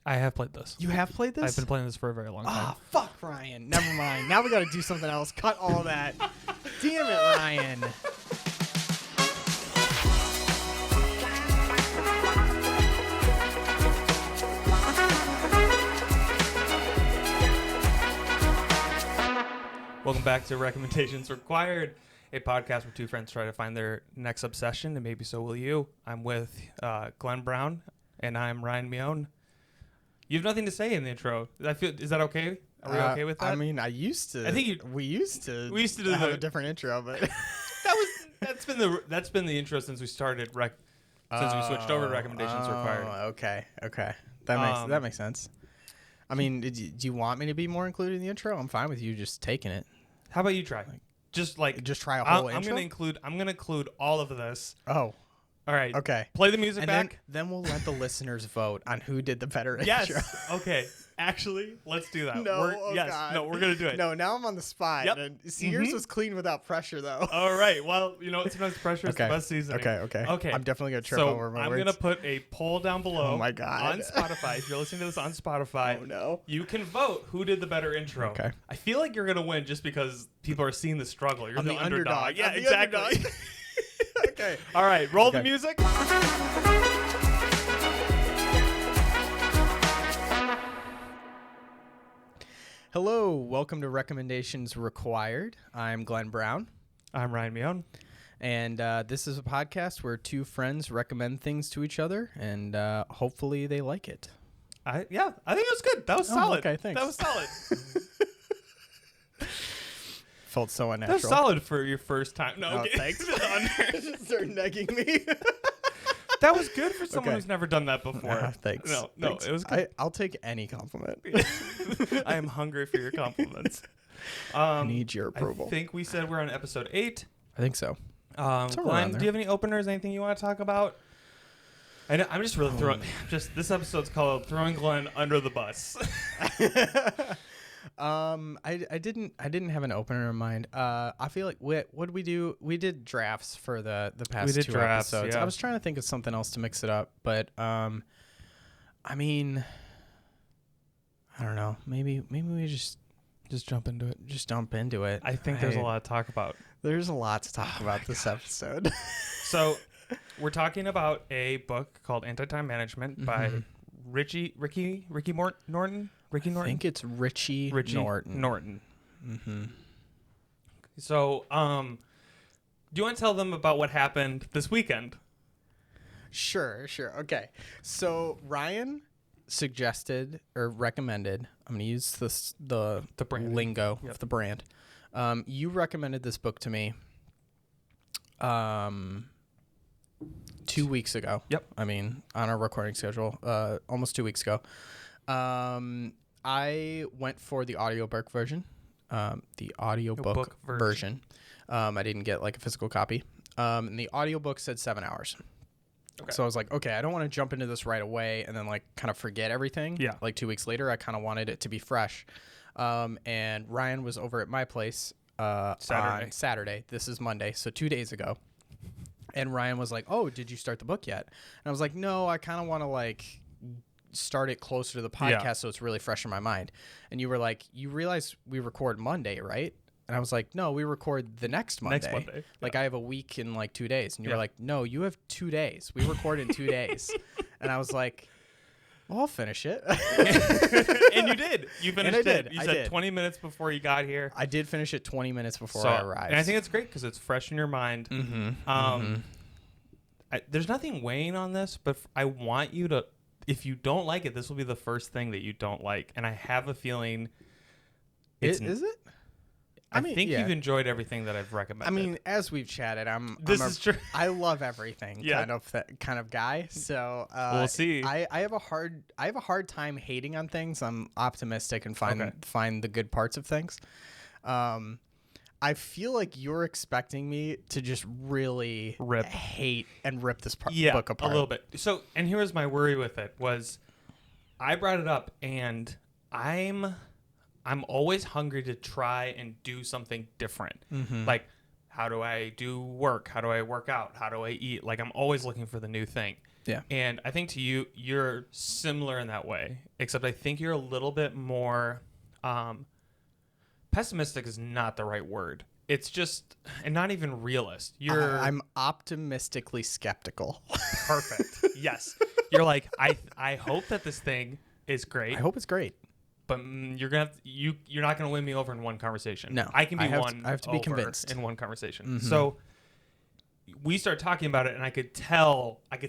I have played this. You have played this? I've been playing this for a very long time. Ah, fuck Ryan. Never mind. Now we got to do something else. Cut all that. Damn it, Ryan. Welcome back to Recommendations Required, a podcast where two friends try to find their next obsession, and maybe so will you. I'm with Glenn Brown, and I'm Ryan Mione. You have nothing to say in the intro. Is that okay? Are we okay with that? I mean, we used to do have a different intro, but that's been the intro since we started since we switched over to Recommendations Required. Okay. That makes sense. I mean, do you want me to be more included in the intro? I'm fine with you just taking it. How about you try? Just try a whole intro? I'm gonna include all of this. Oh. All right. Okay. Play the music back. Then we'll let the listeners vote on who did the better intro. Yes. Okay. Actually, let's do that. God. No, we're going to do it. No, now I'm on the spot. Yep. See, yours was clean without pressure, though. All right. Well, sometimes pressure is the best seasoning. Okay. I'm definitely going to trip over my words. I'm going to put a poll down below. Oh, my God. On Spotify. If you're listening to this on Spotify, oh, no. You can vote who did the better intro. Okay. I feel like you're going to win just because people are seeing the struggle. You're the underdog. Yeah, exactly. Underdog. Okay. All right. Roll the music. Hello, welcome to Recommendations Required. I'm Glenn Brown. I'm Ryan Mione. And this is a podcast where two friends recommend things to each other, and hopefully they like it. I think it was good. That was solid. Okay, thanks. That was solid. Felt so unnatural. That was solid for your first time. No, okay. Thanks. Just start negging me. That was good for someone who's never done that before. Thanks. No, thanks. It was good. I'll take any compliment. I am hungry for your compliments. I need your approval. I think we said we're on episode 8. I think so. Glenn, do you have any openers? Anything you want to talk about? I'm just really throwing. This episode's called "Throwing Glenn Under the Bus." I didn't have an opener in mind. I feel like what did we do? We did drafts for the past two episodes. Yeah. I was trying to think of something else to mix it up, but I mean, I don't know. Maybe we just jump into it. Just jump into it. I think there's a lot to talk about. There's a lot to talk about this episode. So, we're talking about a book called Anti-Time Management by Riche Norton. Riche Norton? I think it's Riche Norton. Mm-hmm. So, do you want to tell them about what happened this weekend? Sure. Okay. So Ryan suggested or recommended. I'm going to use the brand lingo of the brand. You recommended this book to me 2 weeks ago. Yep. I mean, on our recording schedule, almost 2 weeks ago. I went for the audiobook version. The audiobook version. I didn't get like a physical copy. And the audiobook said 7 hours. Okay. So I was like, okay, I don't want to jump into this right away and then like kind of forget everything. Yeah. Like 2 weeks later, I kind of wanted it to be fresh. And Ryan was over at my place on Saturday. This is Monday, so 2 days ago. And Ryan was like, oh, did you start the book yet? And I was like, no, I kind of want to like start it closer to the podcast so it's really fresh in my mind. And you were like, you realize we record Monday, right? And I was like, no, we record the next Monday. Like I have a week in like 2 days. And you were like, no, you have 2 days. We record in 2 days. And I was like, well, I'll finish it. And you did. You finished it. You said did. 20 minutes before you got here. I did finish it 20 minutes before I arrived. And I think it's great because it's fresh in your mind. There's nothing weighing on this, but I want you to, if you don't like it, this will be the first thing that you don't like. And I have a feeling Is it? I think you've enjoyed everything that I've recommended. I mean, as we've chatted, This is true. I love everything kind of guy. So we'll see. I have a hard time hating on things. I'm optimistic and find the good parts of things. I feel like you're expecting me to just really hate and rip this book apart. A little bit. So, and here was my worry with it was I brought it up and I'm always hungry to try and do something different. Like, how do I do work? How do I work out? How do I eat? Like, I'm always looking for the new thing. Yeah. And I think to you, you're similar in that way, except I think you're a little bit more pessimistic is not the right word. It's just, and not even realist. I'm optimistically skeptical. Perfect. Yes. You're like, I hope that this thing is great. I hope it's great. But you're not gonna win me over in one conversation. No, I can be I have to be over convinced in one conversation. Mm-hmm. So we start talking about it, and I could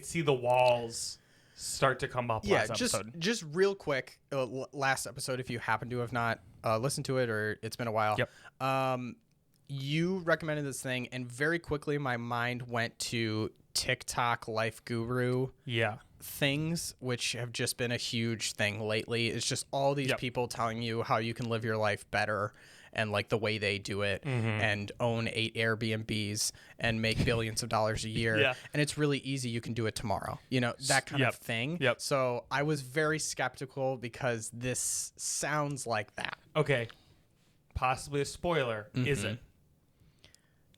see the walls start to come up. Yeah, last episode. just real quick. Last episode, if you happen to have not listened to it or it's been a while. Yep. You recommended this thing, and very quickly my mind went to TikTok life guru. Yeah. Things, which have just been a huge thing lately. It's just all these people telling you how you can live your life better and like the way they do it and own 8 Airbnbs and make billions of dollars a year. Yeah. And it's really easy. You can do it tomorrow, you know, that kind of thing. Yep. So I was very skeptical because this sounds like that. Okay. Possibly a spoiler. Is it?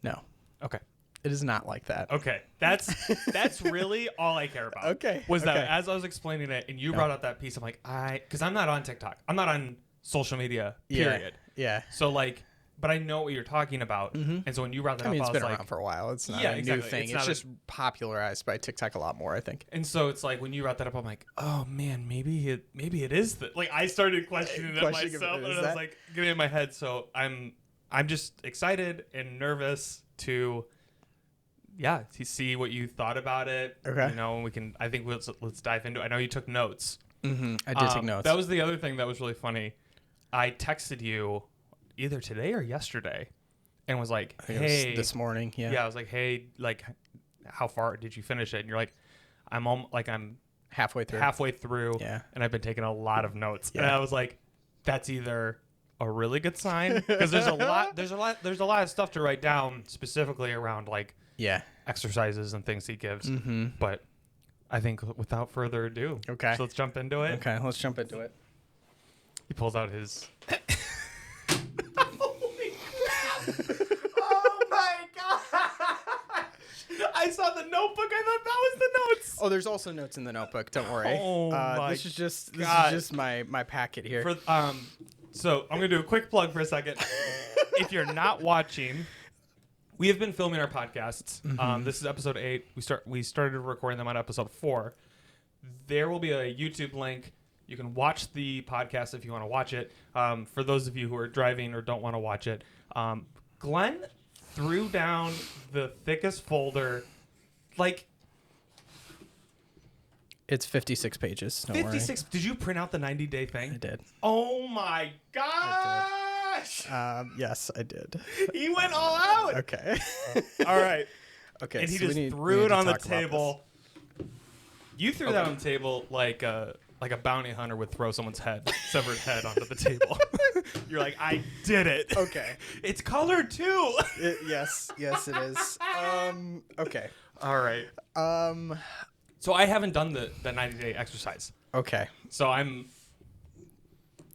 No, Okay. it is not like that. Okay. That's really all I care about. Okay. Was that Okay. as I was explaining it and you brought up that piece, I'm like, because I'm not on TikTok. I'm not on social media, period. Yeah. So like, but I know what you're talking about. And so when you brought that I mean, up, it's I been was around like, for a while. It's not Yeah, a exactly. new thing. It's It's not just popularized by TikTok a lot more, I think. and so it's like when you brought that up, I'm like, oh man, maybe it is like I started questioning it Questioning if myself, it and is I was that? like getting in my head. So I'm just excited and nervous to see what you thought about it. Okay. You know, and we can. I think let's dive into it. I know you took notes. I did take notes. That was the other thing that was really funny. I texted you either today or yesterday, and was like, I think it was hey, this morning. yeah, I was like, hey, like, how far did you finish it? And you're like, I'm halfway through. halfway through, Yeah. and I've been taking a lot of notes. And Yeah. I was like, that's either a really good sign because there's a lot of stuff to write down specifically around like Yeah. exercises and things he gives. Mm-hmm. But I think without further ado, Okay. so let's jump into it. Okay, let's jump into it. He pulls out his. Oh my god! I saw the notebook. I thought that was the notes. Oh, there's also notes in the notebook. Don't worry. Oh my This is just my packet here. So I'm gonna do a quick plug for a second. If you're not watching, we have been filming our podcasts. This is episode 8. We started recording them on episode 4. There will be a YouTube link. You can watch the podcast if you want to watch it. For those of you who are driving or don't want to watch it, Glenn threw down the thickest folder, like It's 56 pages. Don't 56. Did you print out the 90-day thing? worry. I did. Oh my gosh! Yes, I did. He went all out. Okay. All right. Okay. And he so just we need threw it to on the talk about this. table. You threw that on the table like a bounty hunter would throw someone's severed head onto the table. You're like, I did it. Okay. It's colored too. Yes, it is. Okay. All right. So I haven't done the 90-day exercise. Okay. So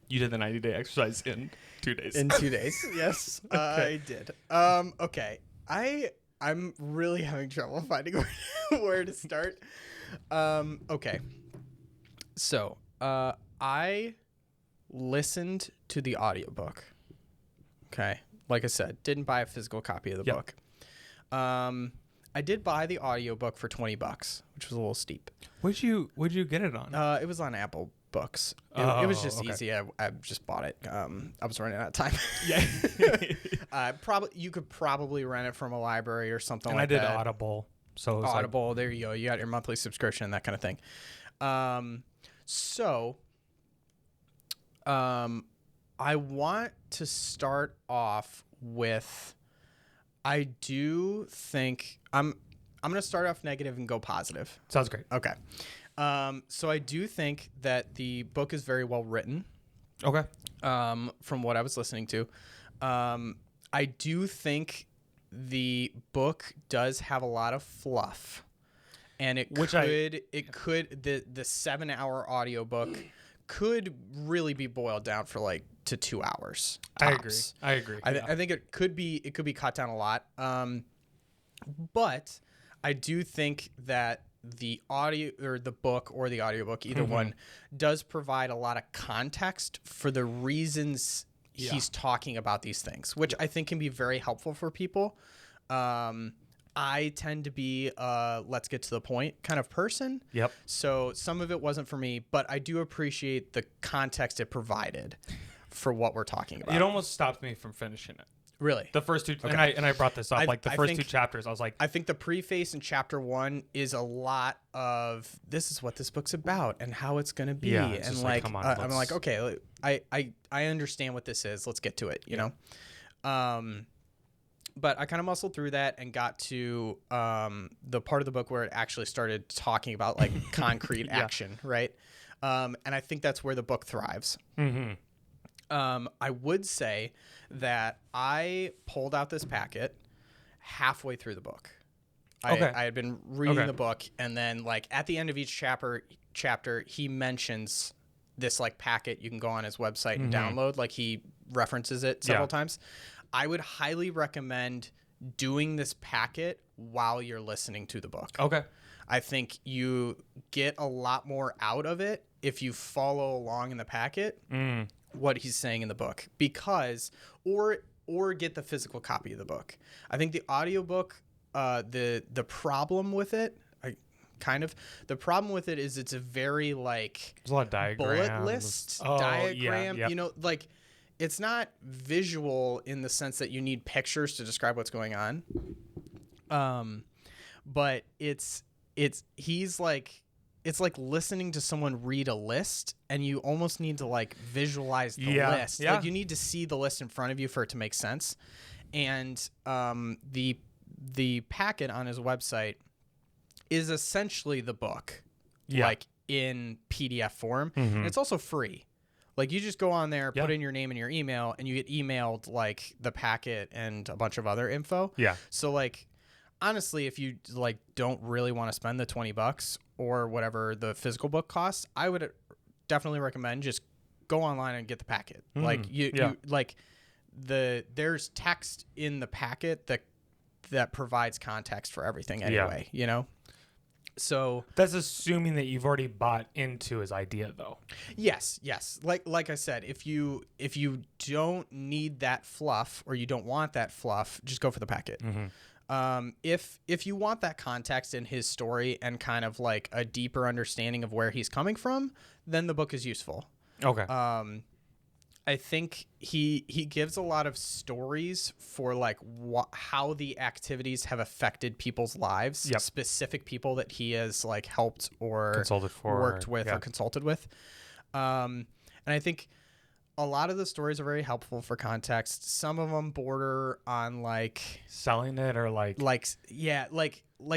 you did the 90-day exercise in 2 days. In 2 days. Yes, Okay. I did. Okay. I'm really having trouble finding where to start. Okay. So, I listened to the audiobook. Okay. Like I said, didn't buy a physical copy of the Yep. book. I did buy the audiobook for $20, which was a little steep. What'd you get it on? It was on Apple Books. It was just okay. easy. I just bought it. I was running out of time. Yeah. You could probably rent it from a library or something And like that. I did Audible. So it was Audible. There you go. You got your monthly subscription, that kind of thing. I want to start off with. I do think I'm going to start off negative and go positive. sounds great. Okay. So I do think that the book is very well written. Okay. From what I was listening to, I do think the book does have a lot of fluff, and the 7-hour audiobook could really be boiled down for like to 2 hours. Tops. I agree. I think it could be cut down a lot. But I do think that the audio or the book or the audiobook, either one, does provide a lot of context for the reasons he's talking about these things, which I think can be very helpful for people. I tend to be a let's get to the point kind of person. Yep. So some of it wasn't for me, but I do appreciate the context it provided for what we're talking about. It almost stopped me from finishing it. Really? The first two, Okay. and I brought this up, I first think- two chapters, I was like, I think the preface in chapter 1 is a lot of this is what this book's about and how it's going to be. Yeah, it's and just like, come on, I'm like, okay, I understand what this is. Let's get to it, you know? But I kind of muscled through that and got to the part of the book where it actually started talking about like concrete action, right? And I think that's where the book thrives. I would say that I pulled out this packet halfway through the book. I had been reading the book, and then like at the end of each chapter, he mentions this like packet you can go on his website and download. Like he references it several times. I would highly recommend doing this packet while you're listening to the book. okay. I think you get a lot more out of it if you follow along in the packet what he's saying in the book, because or get the physical copy of the book. I think the audiobook, the problem with it, the problem with it is it's a very like There's a lot of diagrams. bullet list diagram. Yeah. You know, like it's not visual in the sense that you need pictures to describe what's going on. But he's like, it's like listening to someone read a list, and you almost need to like visualize the list. Yeah. Like you need to see the list in front of you for it to make sense. And the packet on his website is essentially the book, like in PDF form. And it's also free. Like you just go on there, put in your name and your email, and you get emailed like the packet and a bunch of other info. Yeah. So like, honestly, if you like don't really want to spend the $20 or whatever the physical book costs, I would definitely recommend just go online and get the packet. Like you like there's text in the packet that provides context for everything anyway, you know? So that's assuming that you've already bought into his idea, though. Yes. Like I said, if you don't need that fluff or you don't want that fluff, just go for the packet. If you want that context in his story and kind of like a deeper understanding of where he's coming from, then the book is useful. Okay. I think he gives a lot of stories for like how the activities have affected people's lives, specific people that he has like helped or consulted for, worked with or consulted with. And I think a lot of the stories are very helpful for context. Some of them border on like selling it or like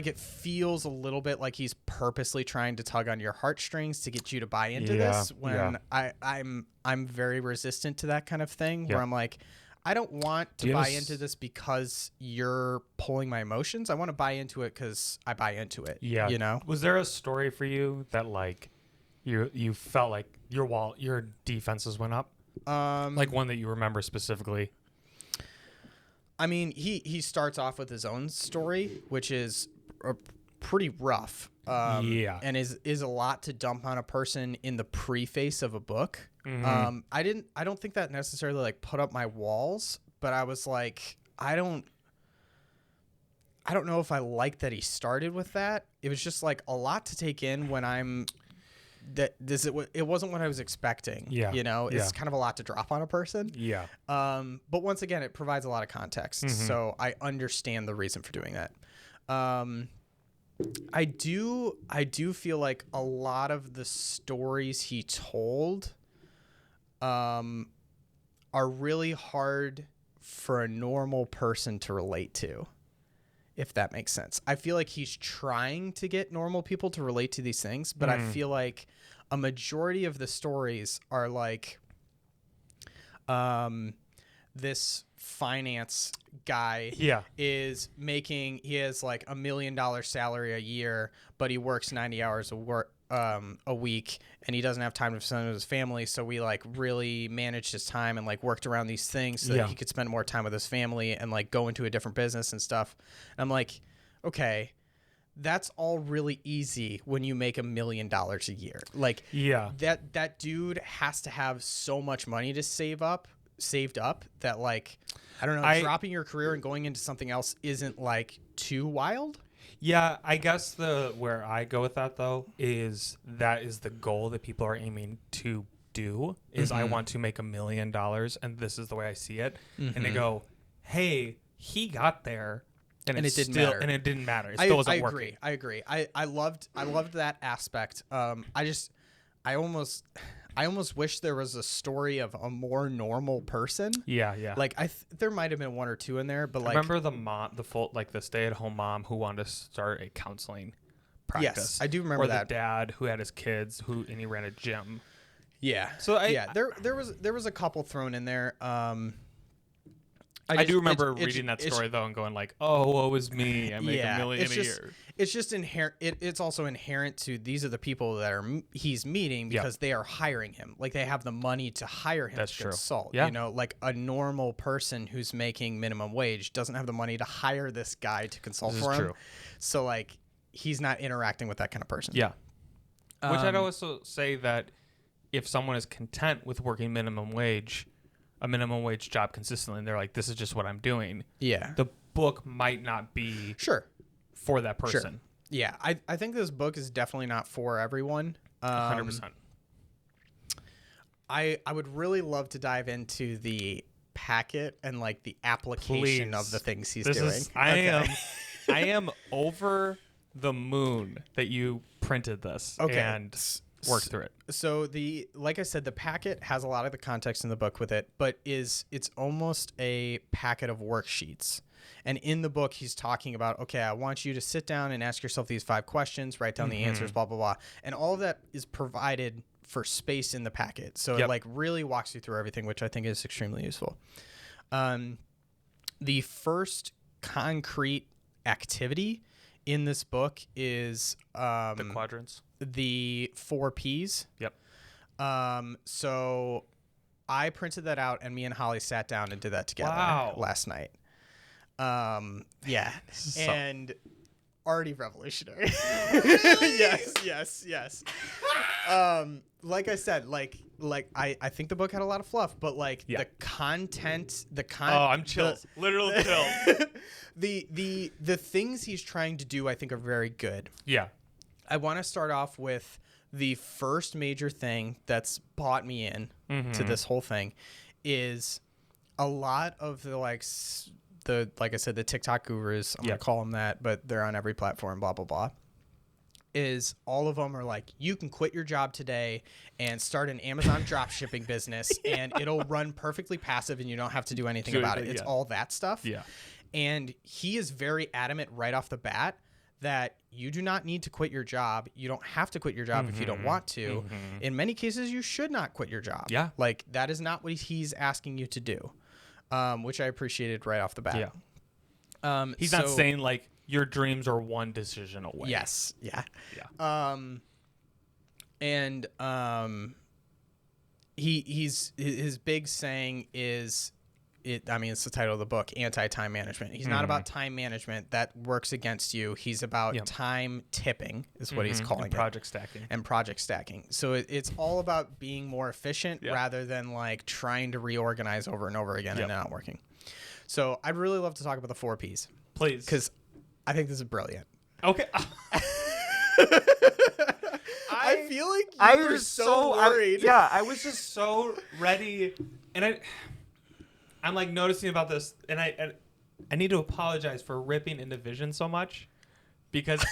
it feels a little bit like he's purposely trying to tug on your heartstrings to get you to buy into this, when I'm very resistant to that kind of thing, where I'm like, I don't want to buy into this because you're pulling my emotions. I want to buy into it because I buy into it. Yeah. You know? Was there a story for you that like you felt like your defenses went up? Like one that you remember specifically? I mean, he starts off with his own story, which is pretty rough. And is a lot to dump on a person in the preface of a book. I don't think that necessarily like put up my walls, but I was like, I don't know if I like that he started with that. It was just like a lot to take in when it wasn't what I was expecting. You know, it's kind of a lot to drop on a person. But once again, it provides a lot of context, so I understand the reason for doing that. I do feel like a lot of the stories he told are really hard for a normal person to relate to, if that makes sense. I feel like he's trying to get normal people to relate to these things, but I feel like a majority of the stories are like this finance guy he has like $1 million salary a year, but he works 90 hours a week, and he doesn't have time to spend with his family, so we like really managed his time and like worked around these things so that he could spend more time with his family and like go into a different business and stuff. And I'm like, okay, that's all really easy when you make $1 million a year. Like, that dude has to have so much money to saved up that, like, I don't know, dropping your career and going into something else isn't like too wild. Yeah, I guess where I go with that though is that is the goal that people are aiming to do is I want to make $1 million and this is the way I see it. And they go, hey, he got there and it didn't matter. And it didn't matter. It still wasn't working. I agree. I loved that aspect. I almost wish there was a story of a more normal person. Yeah. Like there might have been one or two in there, but like I remember the stay-at-home mom who wanted to start a counseling practice. Yes, I do remember that. Or the dad who had his kids and he ran a gym. Yeah. So there was a couple thrown in there. I do remember reading that story though and going like, "Oh, woe is me! I make $1 million a year." It's just inherent. It's also inherent to these are the people that he's meeting because they are hiring him. Like they have the money to hire him to consult. Yeah. You know, like a normal person who's making minimum wage doesn't have the money to hire this guy to consult for him. True. So like he's not interacting with that kind of person. Yeah. Which I'd also say that if someone is content with working a minimum wage job consistently, and they're like, this is just what I'm doing. Yeah. The book might not be for that person. Sure. Yeah. I think this book is definitely not for everyone. 100%. I would really love to dive into the packet and like the application of the things he's doing. I am over the moon that you printed this and worked through it. So like I said, the packet has a lot of the context in the book with it, but it's almost a packet of worksheets. And in the book, he's talking about, okay, I want you to sit down and ask yourself these 5 questions, write down the answers, blah, blah, blah. And all of that is provided for space in the packet. So it like really walks you through everything, which I think is extremely useful. The first concrete activity in this book is the quadrants. The 4 Ps. Yep. So I printed that out and me and Holly sat down and did that together last night. Yeah. And already revolutionary. Really? Yes. Like I said, like I think the book had a lot of fluff, but like the content, oh, I'm chills. Literal chills. The things he's trying to do, I think, are very good. Yeah. I want to start off with the first major thing that's brought me in to this whole thing is a lot of the like I said, the TikTok gurus, I'm going to call them that, but they're on every platform, blah, blah, blah, is all of them are like, you can quit your job today and start an Amazon drop shipping business and it'll run perfectly passive and you don't have to do anything about it. It's all that stuff. Yeah. And he is very adamant right off the bat that you do not need to quit your job. You don't have to quit your job if you don't want to. In many cases, you should not quit your job. Yeah. Like that is not what he's asking you to do, which I appreciated right off the bat. Yeah. He's not saying like your dreams are one decision away. Yes. Yeah. His big saying is, it's the title of the book, Anti-Time Management. He's not about time management. That works against you. He's about time tipping is what he's calling it. And project stacking. So it's all about being more efficient rather than like trying to reorganize over and over again and not working. So I'd really love to talk about the 4 Ps. Please. Because I think this is brilliant. Okay. I feel like you were so worried. I was just so ready. And I'm like noticing about this, and I need to apologize for ripping into Vision so much because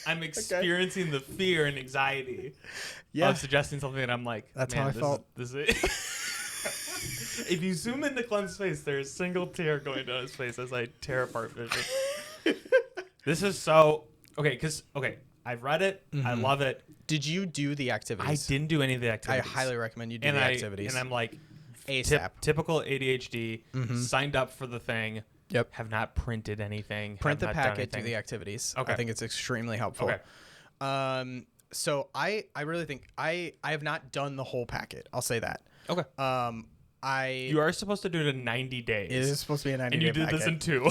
I'm experiencing the fear and anxiety of suggesting something that I'm like, that's how I felt. This is If you zoom into Glenn's face, there's a single tear going down his face as I tear apart Vision. This is so I've read it. I love it. Did you do the activities? I didn't do any of the activities. I highly recommend you do the activities. And I'm like, ASAP. Typical ADHD. Signed up for the thing. Yep. Have not printed anything. Print the packet. Do the activities. Okay. I think it's extremely helpful. Okay. So I really think I have not done the whole packet. I'll say that. Okay. You are supposed to do it in 90 days. It is supposed to be a 90 day packet. And you did this in 2.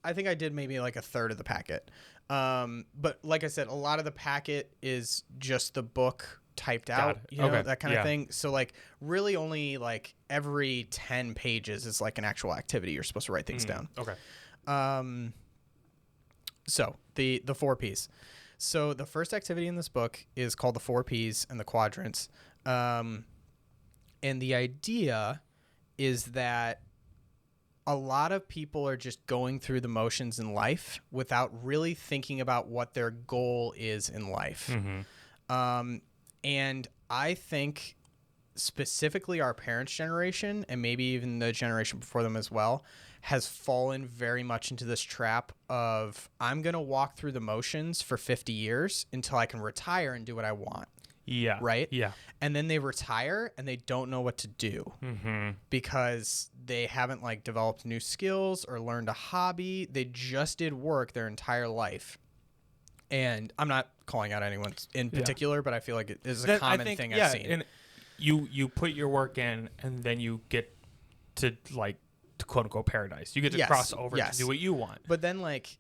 I think I did maybe like a third of the packet. But like I said, a lot of the packet is just the book typed out, you know, that kind of thing. So like really only like every 10 pages is like an actual activity. You're supposed to write things down. Okay. So the 4 Ps. So the first activity in this book is called the 4 Ps and the quadrants. And the idea is that a lot of people are just going through the motions in life without really thinking about what their goal is in life. And I think specifically our parents' generation, and maybe even the generation before them as well, has fallen very much into this trap of, I'm going to walk through the motions for 50 years until I can retire and do what I want. Yeah. Right? Yeah. And then they retire and they don't know what to do because they haven't like developed new skills or learned a hobby. They just did work their entire life. And I'm not calling out anyone in particular, but I feel like it is a common thing I've seen. And you put your work in and then you get to like to quote unquote paradise. You get to cross over to do what you want. But then like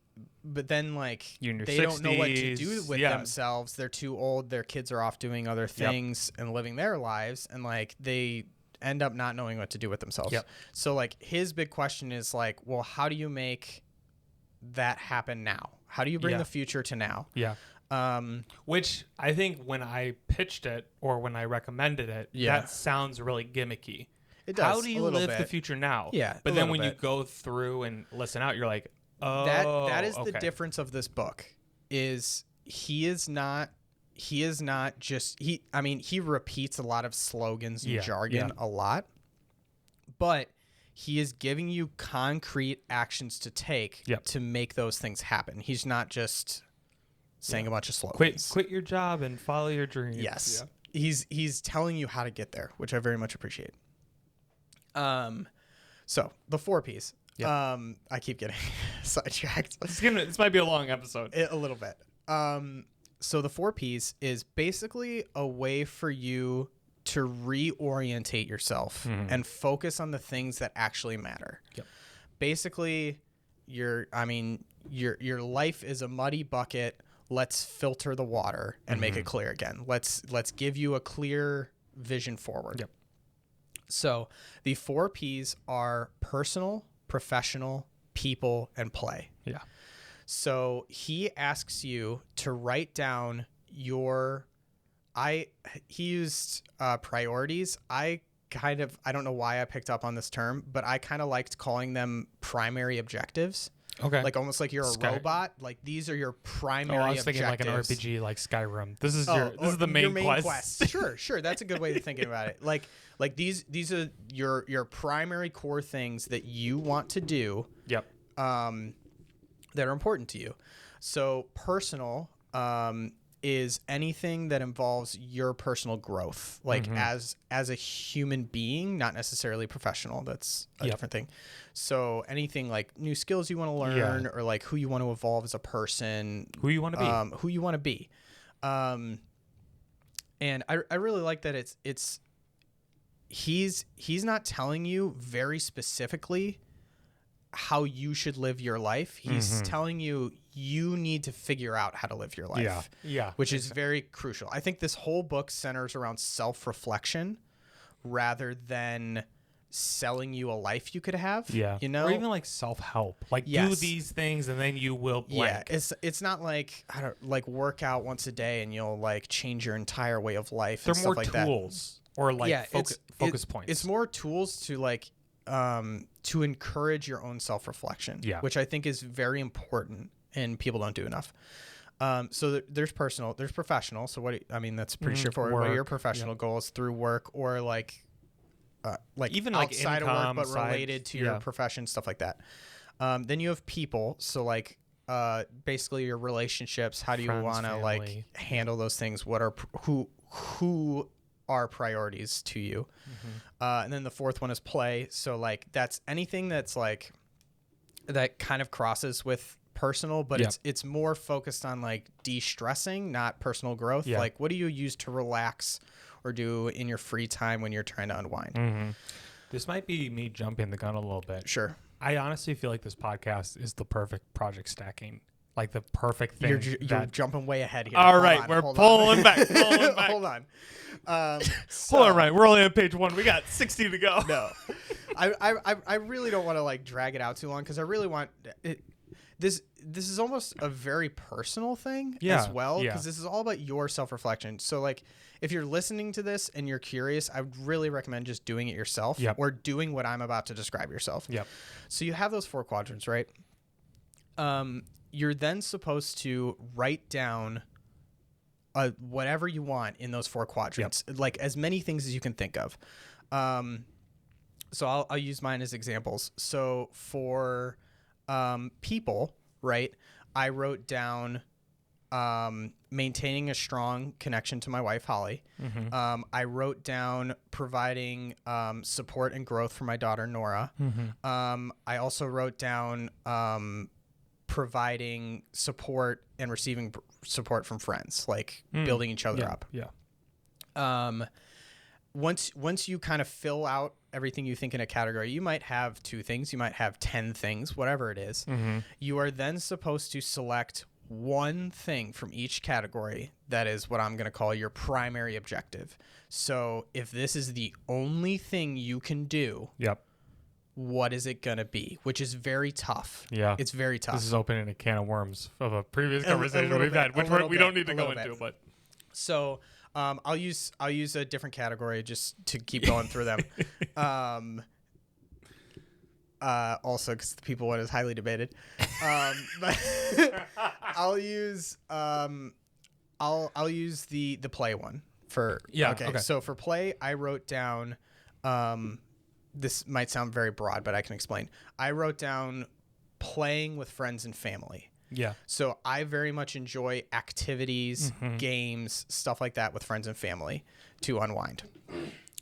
you're in your they 60s, don't know what to do with themselves. They're too old. Their kids are off doing other things and living their lives, and like they end up not knowing what to do with themselves. So like his big question is like, well, how do you make that happen now? How do you bring the future to now? Which I think when I pitched it or when I recommended it, that sounds really gimmicky. It does. How do you live the future now? But then when you go through and listen out, you're like, oh, that is the difference of this book. Is he repeats a lot of slogans and jargon a lot, but he is giving you concrete actions to take to make those things happen. He's not just saying a bunch of slogans. Quit your job and follow your dreams. Yes. He's telling you how to get there, which I very much appreciate. So the 4 Ps. I keep getting sidetracked. This might be a long episode. A little bit. So the 4 Ps is basically a way for you to reorientate yourself and focus on the things that actually matter. Basically, your life is a muddy bucket. Let's filter the water and make it clear again. Let's give you a clear vision forward. So the 4 Ps are personal, professional, people, and play. So he asks you to write down he used priorities. I don't know why I picked up on this term, but I kind of liked calling them primary objectives. Okay. Like almost like you're a robot. Like these are your primary objectives. I was thinking like an RPG like Skyrim. This is the main quest. Sure. That's a good way of thinking about it. Like these are your primary core things that you want to do. That are important to you. So personal is anything that involves your personal growth, like as a human being, not necessarily professional. That's a different thing. So anything like new skills you want to learn or like who you want to evolve as a person, who you want to be. And I really like that he's not telling you very specifically how you should live your life. He's telling you need to figure out how to live your life. Which is very crucial. I think this whole book centers around self-reflection rather than selling you a life you could have. You know? Or even like self-help. Like do these things and then you will blank. It's not like work out once a day and you'll like change your entire way of life. They're and more stuff like tools that. Or like focus points. It's more tools to like to encourage your own self-reflection, which I think is very important and people don't do enough. So there's personal, there's professional. So that's pretty straightforward. What are your professional goals through work or like even outside like income, of work, but related to your profession, stuff like that. Then you have people. So like basically your relationships. How do you want to like handle those things? What are who are priorities to you? And then the fourth one is play. So like that's anything that's like that kind of crosses with personal, but it's more focused on like de-stressing, not personal growth. Yeah. Like, what do you use to relax or do in your free time when you're trying to unwind? Mm-hmm. This might be me jumping the gun a little bit. Sure. I honestly feel like this podcast is the perfect project stacking. Like the perfect thing. You're jumping way ahead here. All right, we're pulling back. Pulling back. Hold on. Hold on, Ryan. We're only on page 1. We got 60 to go. No, I really don't want to like drag it out too long because I really want it. This is almost a very personal thing as well because this is all about your self-reflection. So like if you're listening to this and you're curious, I would really recommend just doing it yourself or doing what I'm about to describe yourself. Yep. So you have those 4 quadrants, right? You're then supposed to write down whatever you want in those 4 quadrants, like as many things as you can think of. So I'll use mine as examples. So for people, right, I wrote down maintaining a strong connection to my wife, Holly. Mm-hmm. I wrote down providing support and growth for my daughter, Nora. Mm-hmm. I also wrote down providing support and receiving support from friends, like building each other up. Yeah. Once you kind of fill out everything you think in a category, you might have 2 things, you might have 10 things, whatever it is. Mm-hmm. You are then supposed to select one thing from each category that is what I'm going to call your primary objective. So if this is the only thing you can do, what is it going to be? Which is very tough. Yeah. It's very tough. This is opening a can of worms of a previous conversation we've had, which we don't need to go into. But so I'll use a different category just to keep going through them. Also, because the people one is highly debated. But I'll use the play one for Okay. So for play, I wrote down. This might sound very broad, but I can explain. I wrote down playing with friends and family. Yeah. So I very much enjoy activities, games, stuff like that with friends and family to unwind.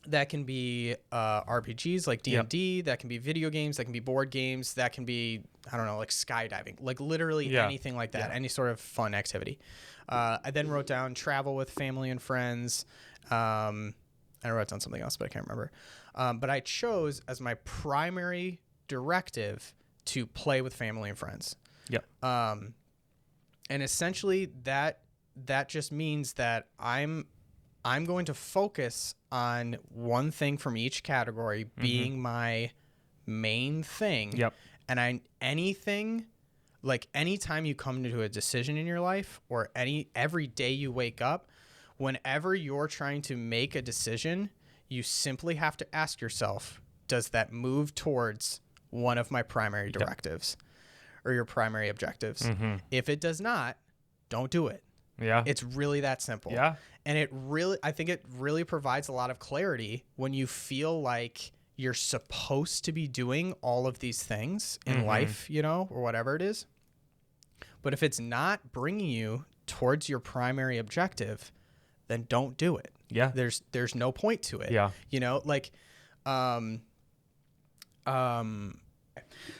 That can be RPGs like D&D. That can be video games. That can be board games. That can be, I don't know, like skydiving. Like literally anything like that. Any sort of fun activity. I then wrote down travel with family and friends. I wrote down something else, but I can't remember. But I chose as my primary directive to play with family and friends. Yep. And essentially that just means that I'm going to focus on one thing from each category being my main thing. Yep. And anything, like anytime you come to a decision in your life or every day you wake up, whenever you're trying to make a decision, you simply have to ask yourself, does that move towards one of my primary directives or your primary objectives? If it does not, don't do it. Yeah. It's really that simple. Yeah. And I think it really provides a lot of clarity when you feel like you're supposed to be doing all of these things in life, or whatever it is. But if it's not bringing you towards your primary objective, then don't do it. Yeah. There's no point to it. Yeah.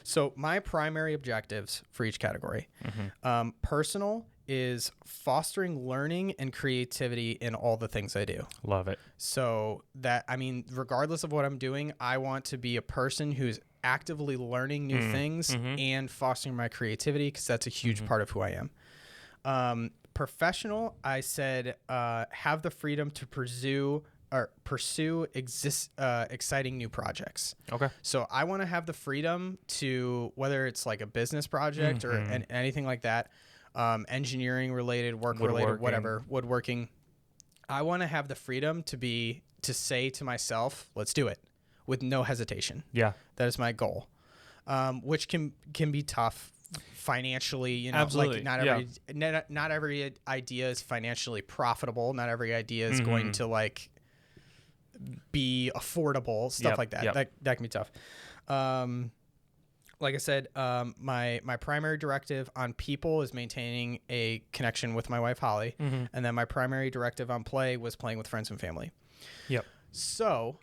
So my primary objectives for each category, personal is fostering learning and creativity in all the things I do. Love it. So regardless of what I'm doing, I want to be a person who's actively learning new things and fostering my creativity because that's a huge part of who I am. Professional, I said, have the freedom to pursue exciting new projects. Okay. So I want to have the freedom to, whether it's like a business project or anything like that, engineering related, work related, whatever, woodworking. I want to have the freedom to say to myself, let's do it with no hesitation. Yeah. That is my goal. Which can be tough financially, Absolutely. Like not every idea is financially profitable. Not every idea is going to like be affordable, stuff like that. That can be tough. Like I said, my primary directive on people is maintaining a connection with my wife, Holly. And then my primary directive on play was playing with friends and family. Yep. So,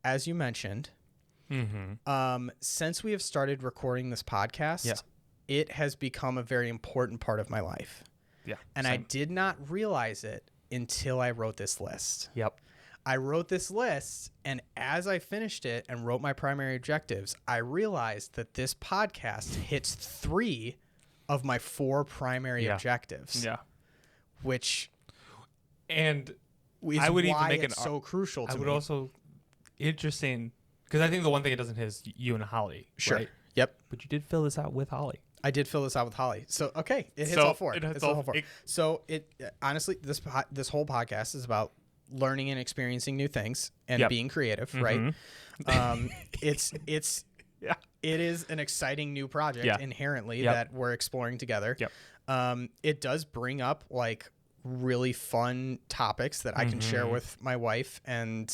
as you mentioned, since we have started recording this podcast, it has become a very important part of my life. Yeah. And I did not realize it until I wrote this list. Yep. I wrote this list, and as I finished it and wrote my primary objectives, I realized that this podcast hits 3 of my 4 primary objectives. Yeah. Which and is I would why even make it's so crucial to me. I would also interesting because I think the one thing it doesn't hit is you and Holly. Sure. Right? Yep. But you did fill this out with Holly. I did fill this out with Holly. So okay, it hits So all 4. it hits It's all all 4. So it honestly, this whole podcast is about learning and experiencing new things and being creative, right? It's it is an exciting new project inherently that we're exploring together. Yep. It does bring up like really fun topics that I can share with my wife and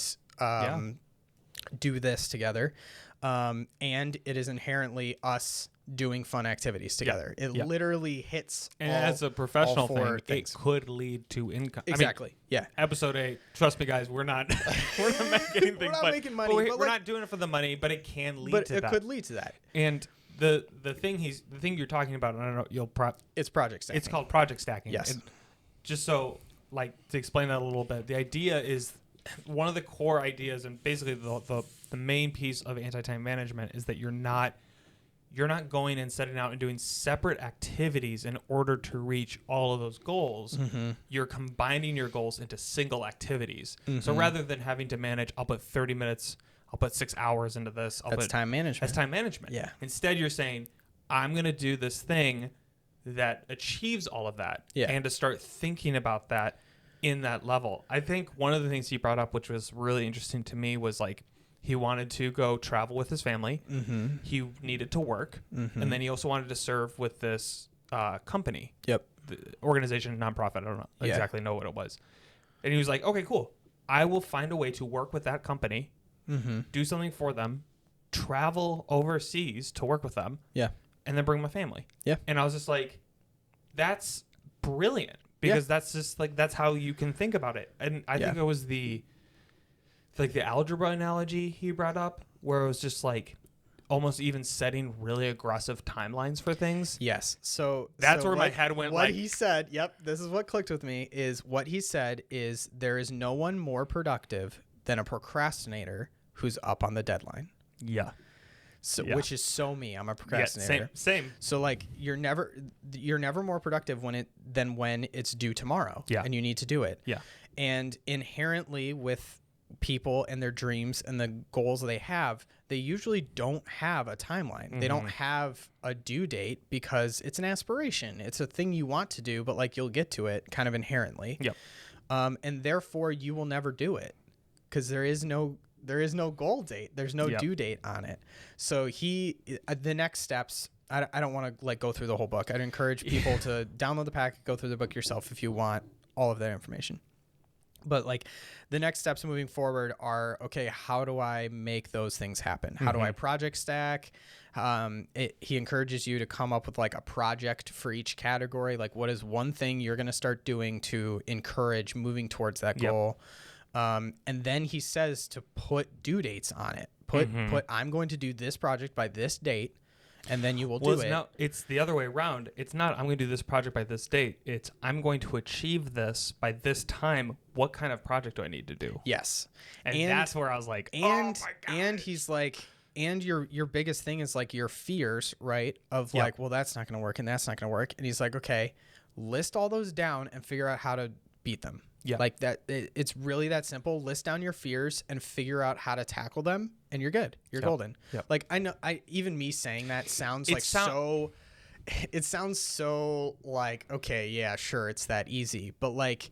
do this together. And it is inherently us doing fun activities together. It literally hits and all, as a professional thing, it could lead to income. Exactly. I mean, episode 8, trust me guys, we're not we're not making anything. We're not making money. But we're not doing it for the money, but it can lead to that. But it could lead to that. And the thing you're talking about, and I don't know, it's project stacking. It's called project stacking. Yes. And just so like to explain that a little bit, the idea is one of the core ideas, and basically the main piece of anti-time management is that you're not going and setting out and doing separate activities in order to reach all of those goals. You're combining your goals into single activities. So rather than having to manage, I'll put 30 minutes, I'll put 6 hours into this. That's time management. That's time management. Yeah. Instead, you're saying, I'm going to do this thing that achieves all of that. Yeah. And to start thinking about that in that level. I think one of the things he brought up, which was really interesting to me, was like, he wanted to go travel with his family. He needed to work. And then he also wanted to serve with this company. Yep. The organization, nonprofit. I don't exactly know what it was. And he was like, okay, cool. I will find a way to work with that company, do something for them, travel overseas to work with them, and then bring my family. Yeah. And I was just like, that's brilliant. Because that's just like, that's how you can think about it. And I think it was the algebra analogy he brought up, where it was just like almost even setting really aggressive timelines for things. Yes. So that's where my head went. What he said, this is what clicked with me, is what he said is there is no one more productive than a procrastinator who's up on the deadline. Yeah. So, which is so me. I'm a procrastinator. Yeah, same. So like you're never more productive than when it's due tomorrow. Yeah. And you need to do it. Yeah. And inherently with people and their dreams and the goals they have, they usually don't have a timeline. They don't have a due date because it's an aspiration. It's a thing you want to do, but like you'll get to it kind of inherently. Yep. And therefore you will never do it because there is no goal date. There's no due date on it. So the next steps, I don't want to like go through the whole book. I'd encourage people to download the packet, go through the book yourself if you want all of that information. But like the next steps moving forward are, okay, how do I make those things happen? How do I project stack? He encourages you to come up with like a project for each category. Like what is one thing you're going to start doing to encourage moving towards that goal? And then he says to put due dates on it. Put I'm going to do this project by this date, and then you will do it. No, it's the other way around. It's not I'm going to do this project by this date. It's I'm going to achieve this by this time. What kind of project do I need to do? Yes. And that's where I was like, and, oh my God. And he's like, and your biggest thing is like your fears, right? Of like, well, that's not going to work and that's not going to work. And he's like, okay, list all those down and figure out how to beat them. Yeah. Like that. It's really that simple. List down your fears and figure out how to tackle them and you're good. You're golden. Yep. Like I know even me saying that sounds like it sounds so like, okay, yeah, sure. It's that easy. But like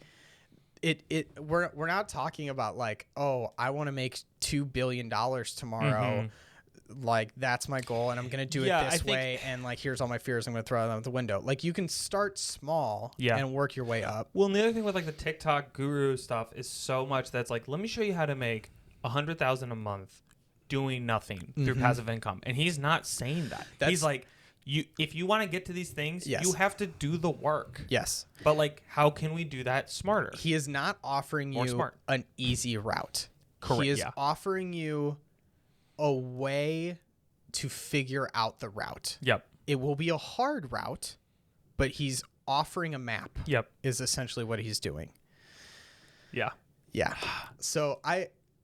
we're not talking about like, oh, I want to make $2 billion tomorrow. Like that's my goal and I'm going to do it this way. And like, here's all my fears. I'm going to throw them out the window. Like you can start small and work your way up. Well, and the other thing with like the TikTok guru stuff is so much that's like, let me show you how to make $100,000 a month doing nothing through passive income. And he's not saying that. He's like, if you want to get to these things, you have to do the work. Yes. But like, how can we do that smarter? He is not offering you an easy route. Correct. He is offering you a way to figure out the route. Yep. It will be a hard route, but he's offering a map. Yep. Is essentially what he's doing. Yeah. Yeah. So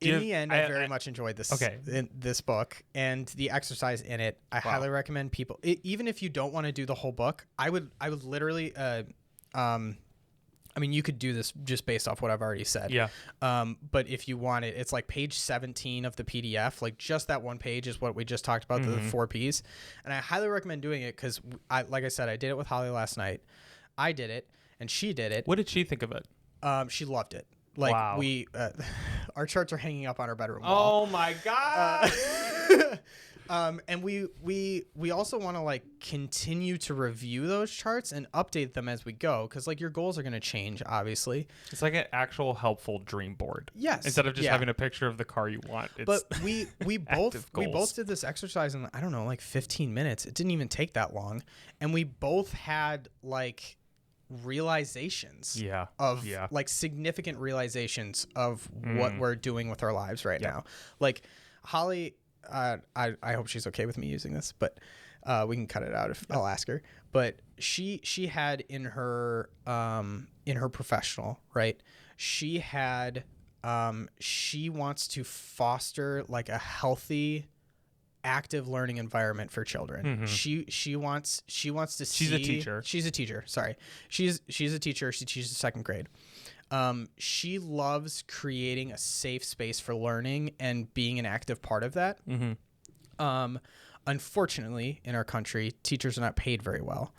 in the end, I very much enjoyed this book and the exercise in it. I highly recommend people, even if you don't want to do the whole book, I would literally, I mean, you could do this just based off what I've already said. Yeah. But if you want it, it's like page 17 of the PDF. Like just that one page is what we just talked about, the 4 Ps. And I highly recommend doing it because, like I said, I did it with Holly last night. I did it and she did it. What did she think of it? She loved it. Like our charts are hanging up on our bedroom Oh wall. my God. And we also want to like continue to review those charts and update them as we go. Cause like your goals are going to change, obviously. It's like an actual helpful dream board. Yes. Instead of just having a picture of the car you want. It's but we both did this exercise in, I don't know, like 15 minutes. It didn't even take that long. And we both had like realizations like significant realizations of what we're doing with our lives right now. Like Holly, I hope she's okay with me using this, but we can cut it out if I'll ask her. But she had in her professional, right? She had she wants to foster like a healthy, active learning environment for children. She wants to see. She's a teacher. She's a teacher. Sorry. She's a teacher. She teaches 2nd grade. She loves creating a safe space for learning and being an active part of that. Unfortunately, in our country, teachers are not paid very well.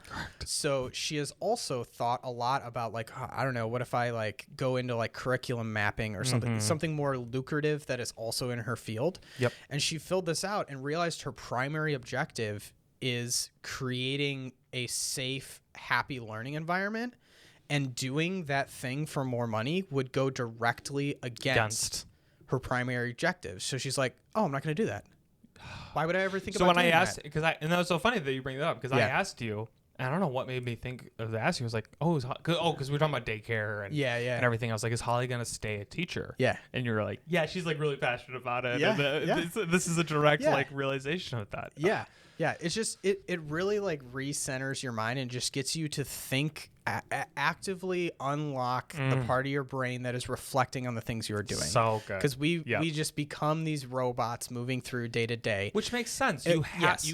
So she has also thought a lot about like, I don't know, what if I like go into like curriculum mapping or something more lucrative that is also in her field. Yep. And she filled this out and realized her primary objective is creating a safe, happy learning environment. And doing that thing for more money would go directly against her primary objectives. So she's like, oh, I'm not going to do that. Why would I ever think about doing that? So when I asked, and that was so funny that you bring that up, because I asked you, and I don't know what made me think of asking. I was like, because we were talking about daycare and and everything. I was like, is Holly going to stay a teacher? Yeah. And you were like, yeah, she's like really passionate about it. Yeah. And this is a direct like realization of that. Yeah. Yeah. It's just, it really like recenters your mind and just gets you to think, actively unlock the part of your brain that is reflecting on the things you are doing. So good. Because we just become these robots moving through day to day. Which makes sense. You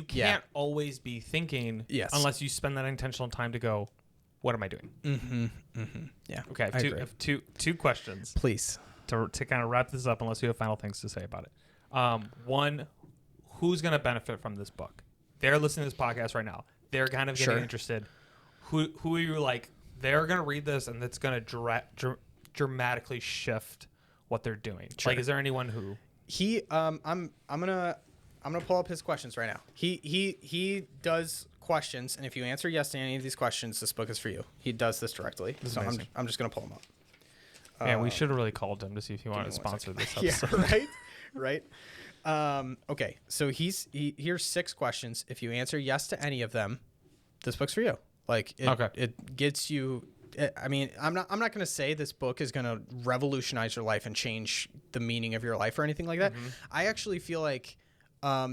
can't always be thinking unless you spend that intentional time to go, what am I doing? Yeah. Okay. I have two questions. Please. To kind of wrap this up, unless you have final things to say about it. One, who's going to benefit from this book? They're listening to this podcast right now. They're kind of getting interested. Who are you like? They're gonna read this and it's gonna dramatically shift what they're doing. Sure. Like, is there anyone who I'm gonna pull up his questions right now. He does questions, and if you answer yes to any of these questions, this book is for you. He does this directly, so I'm just gonna pull him up. Man, we should have really called him to see if he wanted to sponsor this episode. Right. Okay, so here's 6 questions. If you answer yes to any of them, this book's for you. Like it gets you. I mean, I'm not going to say this book is going to revolutionize your life and change the meaning of your life or anything like that. I actually feel like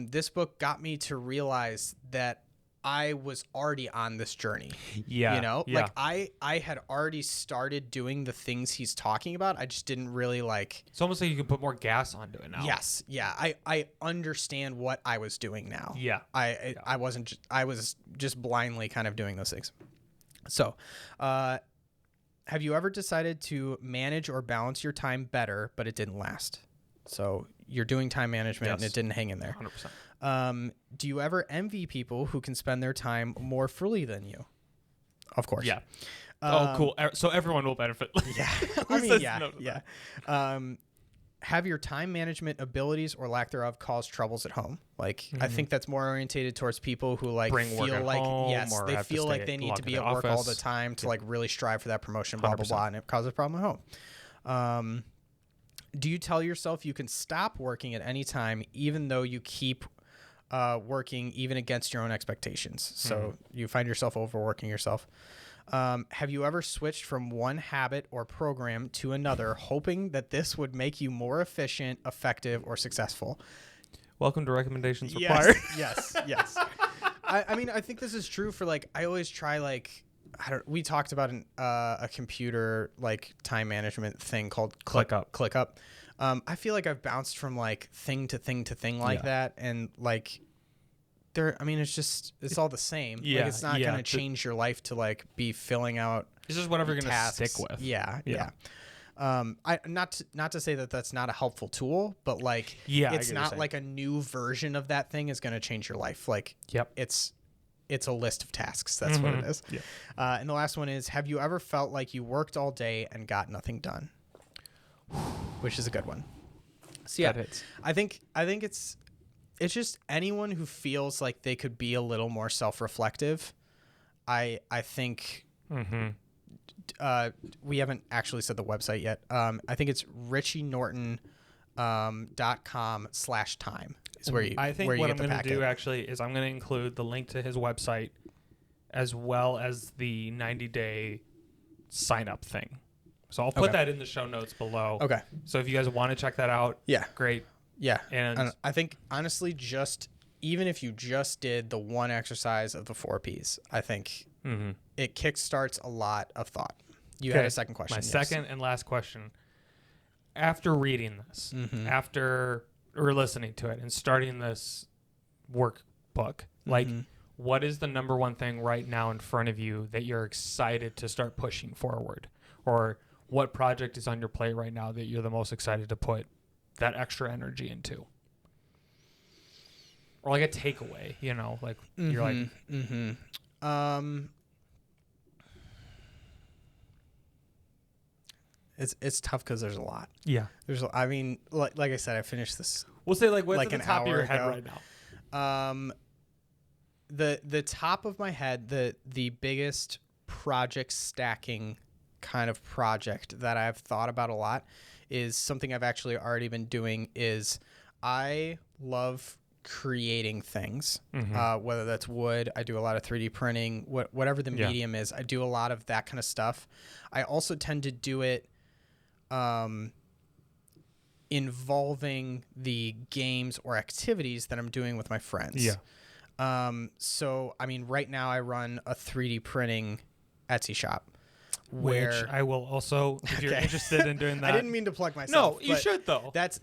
this book got me to realize that I was already on this journey. Yeah. You know, like I had already started doing the things he's talking about. I just didn't really like. It's almost like you can put more gas onto it now. Yes. Yeah. I understand what I was doing now. Yeah. I wasn't. I was just blindly kind of doing those things. So, have you ever decided to manage or balance your time better, but it didn't last? So you're doing time management and it didn't hang in there. 100%. Do you ever envy people who can spend their time more freely than you? Of course. Yeah. Cool. So everyone will benefit. Yeah. I mean, yeah. Have your time management abilities or lack thereof caused troubles at home? Like, I think that's more orientated towards people who like feel like they feel like they need to be at work all the time to like really strive for that promotion, blah, blah, blah, and it causes a problem at home. Do you tell yourself you can stop working at any time, even though you keep working even against your own expectations? So you find yourself overworking yourself. Have you ever switched from one habit or program to another, hoping that this would make you more efficient, effective, or successful? Welcome to Recommendations Required. Yes. I mean, I think this is true for like, I always try like, we talked about a computer like time management thing called ClickUp. I feel like I've bounced from like thing to thing to thing like that. And like I mean, it's all the same. Yeah. Like, it's not going to change your life to like be filling out. It's just whatever you're going to stick with. Yeah. Not to say that that's not a helpful tool, but like, it's not like a new version of that thing is going to change your life. Like, it's a list of tasks. That's what it is. Yeah. And the last one is, have you ever felt like you worked all day and got nothing done? Which is a good one. So yeah, I think it's just anyone who feels like they could be a little more self-reflective. I think we haven't actually said the website yet. I think it's richenorton.com/time is where you. I think what I'm going to do actually is I'm going to include the link to his website as well as the 90-day sign up thing. So I'll put that in the show notes below. Okay. So if you guys want to check that out, great. Yeah. And I think honestly, even if you just did the one exercise of the 4 Ps, I think it kickstarts a lot of thought. You had a second question. My second and last question. After reading this, after or listening to it and starting this workbook, like what is the number one thing right now in front of you that you're excited to start pushing forward? Or what project is on your plate right now that you're the most excited to put that extra energy into? Or like a takeaway, you know, like you're like, it's tough because there's a lot. Yeah. I mean, like I said, I finished this. We'll say like what's like at the top of your head right now. The top of my head, the biggest project stacking kind of project that I've thought about a lot is something I've actually already been doing. Is I love creating things, whether that's wood. I do a lot of 3D printing, whatever the medium is. I do a lot of that kind of stuff. I also tend to do it involving the games or activities that I'm doing with my friends. So I mean, right now I run a 3D printing Etsy shop. Which I will also, if you're interested in doing that. I didn't mean to plug myself. No, you should though. That's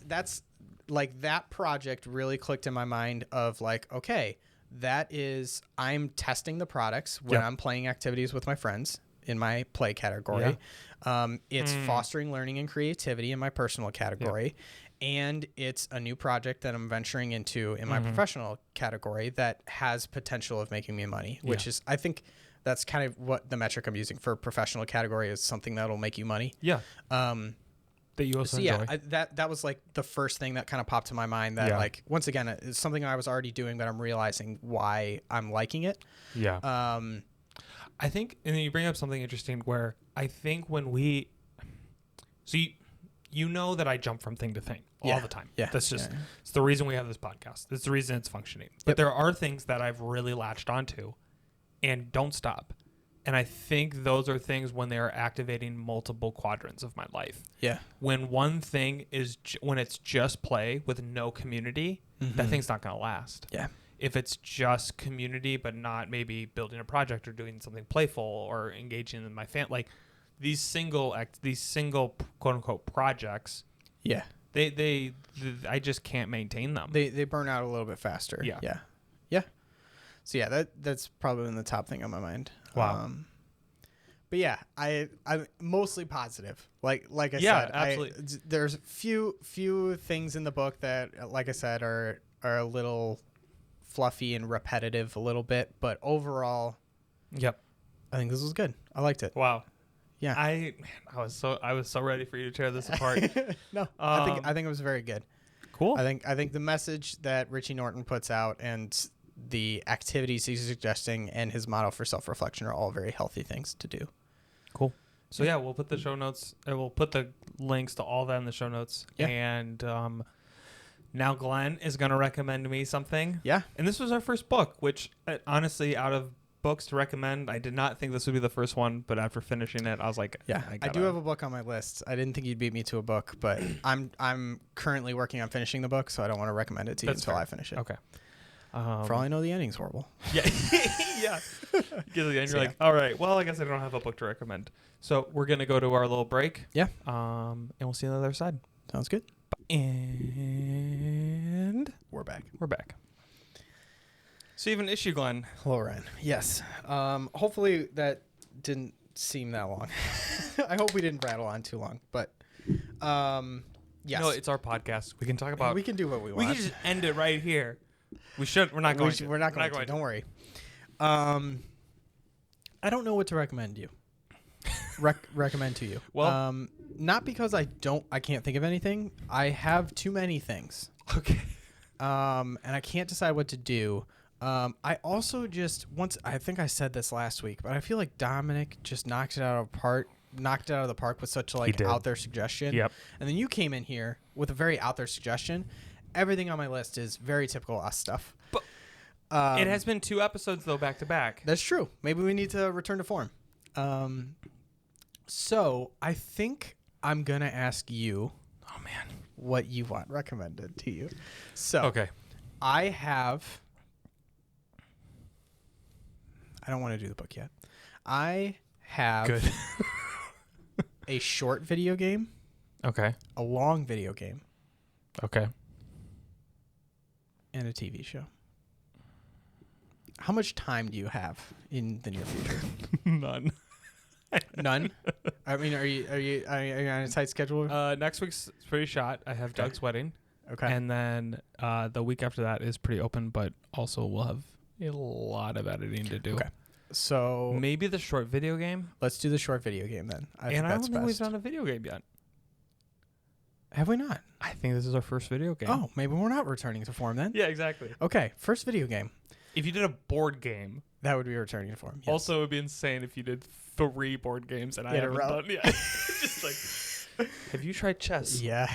like, that project really clicked in my mind of like, okay, I'm testing the products when I'm playing activities with my friends in my play category. It's fostering learning and creativity in my personal category. And it's a new project that I'm venturing into in my professional category that has potential of making me money, which is, I think, that's kind of what the metric I'm using for professional category is, something that'll make you money. Yeah. That you also enjoy. That was like the first thing that kind of popped to my mind that like, once again, it's something I was already doing, but I'm realizing why I'm liking it. Yeah. I think, and then you bring up something interesting where I think when you know that I jump from thing to thing all the time. Yeah. That's just, it's the reason we have this podcast. It's the reason it's functioning. But there are things that I've really latched onto and don't stop. And I think those are things when they are activating multiple quadrants of my life. Yeah. When one thing is, when it's just play with no community, that thing's not going to last. Yeah. If it's just community, but not maybe building a project or doing something playful or engaging in my like these single quote unquote projects. Yeah. They I just can't maintain them. They burn out a little bit faster. Yeah. Yeah. Yeah. So yeah, that's probably in the top thing on my mind. Wow. But yeah, I'm mostly positive. Like I said, absolutely. There's few things in the book that, like I said, are a little fluffy and repetitive a little bit, but overall, I think this was good. I liked it. Wow. Yeah. I was so ready for you to tear this apart. No, I think it was very good. Cool. I think the message that Riche Norton puts out and the activities he's suggesting and his motto for self-reflection are all very healthy things to do. Cool. So yeah, we'll put the show notes. We'll put the links to all that in the show notes. Yeah. And now Glenn is going to recommend me something. Yeah. And this was our first book, which honestly, out of books to recommend, I did not think this would be the first one, but after finishing it, I was like, yeah, I do have a book on my list. I didn't think you'd beat me to a book, but I'm currently working on finishing the book, so I don't want to recommend it to you until I finish it. Okay. For all I know, the ending's horrible. Yeah. Yeah. You get to the end, you're So, like, all right, well, I guess I don't have a book to recommend. So we're going to go to our little break. Yeah. And we'll see you on the other side. Sounds good. And We're back. we're back. So you have an issue, Glenn. Hello, Ryan. Yes. Hopefully that didn't seem that long. I hope we didn't rattle on too long, but yes. No, it's our podcast. We can talk about. We can do what we We want. can just end it right here. We should. We're not going to. We're not going to. Don't worry. I don't know what to recommend you. Recommend to you. Well, not because I can't think of anything. I have too many things. okay. And I can't decide what to do. I also I think I said this last week, but I feel like Dominic just knocked it out of the park with such like out there suggestion. Yep. And then you came in here with a very out there suggestion. Everything on my list is very typical us stuff. But it has been 2 episodes though, back to back. That's true. Maybe we need to return to form. So I think I'm gonna ask you. Oh man. What you want recommended to you. So Okay. I don't want to do the book yet. I have Good. a short video game, Okay. a long video game, Okay. and a TV show. How much time do you have in the near future? None. None. I mean, are you on a tight schedule? Next week's pretty shot. I have Okay. Doug's wedding. Okay. And then the week after that is pretty open, but also we'll have a lot of editing to do. Okay. So Maybe the short video game. let's do the short video game then. I think I don't that's think we've best. done a video game yet. Have we not? I think this is our first video game. Oh, maybe we're not returning to form then. Yeah, exactly. Okay, first video game. If you did a board game, That would be returning to form. Yes. also it would be insane if you did 3 board games and I In a haven't row. done yet. Just like, have you tried chess? Yeah.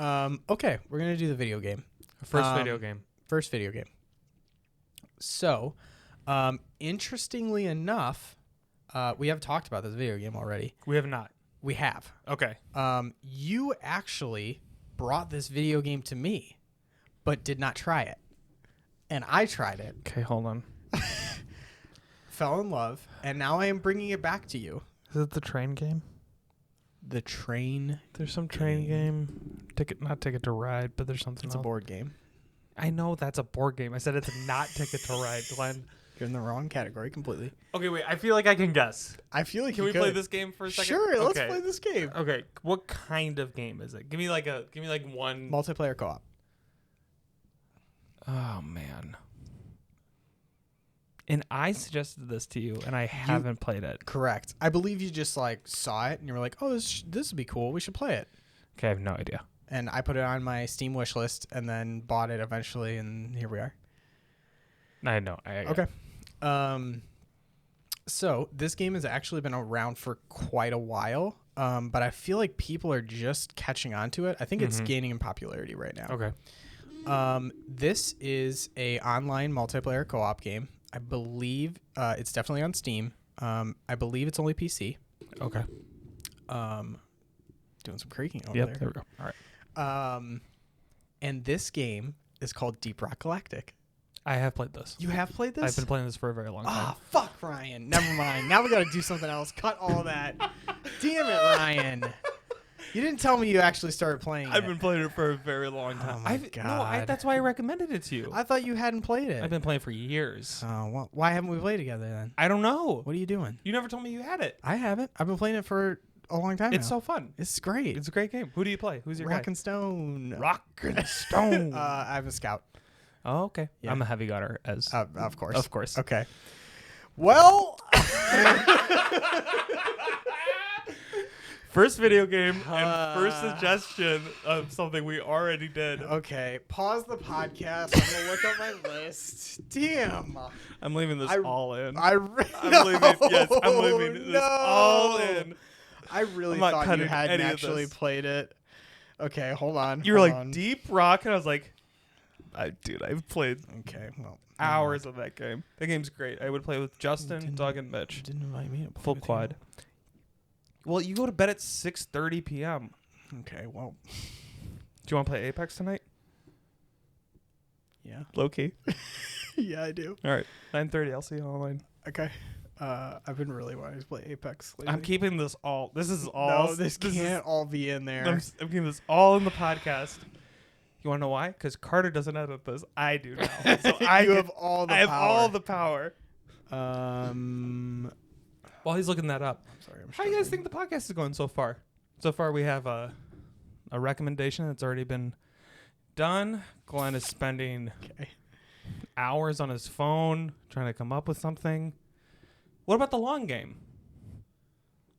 Okay, we're gonna do the video game. First video game. First video game. So, interestingly enough, we have talked about this video game already. We have not. We have. Okay. You actually brought this video game to me, but did not try it, and I tried it, Okay, hold on. fell in love, and now I am bringing it back to you. Is it the train game? The train. There's some train game. Not Ticket to Ride, but there's something It's else. a board game. I know that's a board game. I said it's not Ticket to Ride, Glenn. You're in the wrong category completely. Okay, wait. I feel like I can guess. I feel like Can you we play could. this game for a second? Sure, let's Okay. play this game. Okay, what kind of game is it? Give me like one. Multiplayer co-op. Oh man. And I suggested this to you, and I haven't played it. Correct. I believe you just like saw it and you were like, "Oh, this would be cool. We should play it." Okay, I have no idea. And I put it on my Steam wish list and then bought it eventually, and here we are. I know. Okay. So this game has actually been around for quite a while, but I feel like people are just catching on to it. I think it's gaining in popularity right now. Okay. This is a online multiplayer co-op game. I believe it's definitely on Steam. I believe it's only PC. Okay. Doing some creaking over Yep. there. There we go. All right. And this game is called Deep Rock Galactic. I have played this. You have played this? I've been playing this for a very long time. Ah, fuck, Ryan. Never mind. Now we got to do something else. Cut all that. Damn it, Ryan. You didn't tell me you actually started playing I've it. been playing it for a very long time. Oh my No, God. that's why I recommended it to you. I thought you hadn't played it. I've been playing for years. Oh, well, why haven't we played together then? I don't know. What are you doing? You never told me you had it. I haven't. I've been playing it for a long time It's now. so fun. It's great. It's a great game. Who do you play? Who's your Rock guy? and Stone. Rock and Stone. I'm a scout. Oh, okay. Yeah. I'm a heavy gunner, as Of course. of course. Okay. Well, First video game and first suggestion of something we already did. okay. Pause the podcast. I'm gonna look up my list. Damn. I'm leaving this all in. I'm I'm leaving. Yes, I'm leaving this all in. I really I'm not thought you cutting hadn't any of actually this. played it. Okay, hold on. You were hold like on. deep rock, and I was like, dude, I've played Okay, well, hours of that game. That game's great. I would play with Justin, Didn't- Doug, and Mitch. didn't invite me to play Full with you. quad. Well, you go to bed at 6:30 p.m. Okay, well, Do you want to play Apex tonight? Low key. Yeah, I do. All right. 9:30. I'll see you online. Okay. I've been really wanting to play Apex lately. I'm keeping this all. This is all. No, this can't all be in there. I'm keeping this all in the podcast. You want to know why? Because Carter doesn't edit this. I do now. So You have all the I have power. all the power. While he's looking that up, I'm sorry. how do you guys think the podcast is going so far? So far, we have a recommendation that's already been done. Glenn is spending hours on his phone trying to come up with something. What about the long game?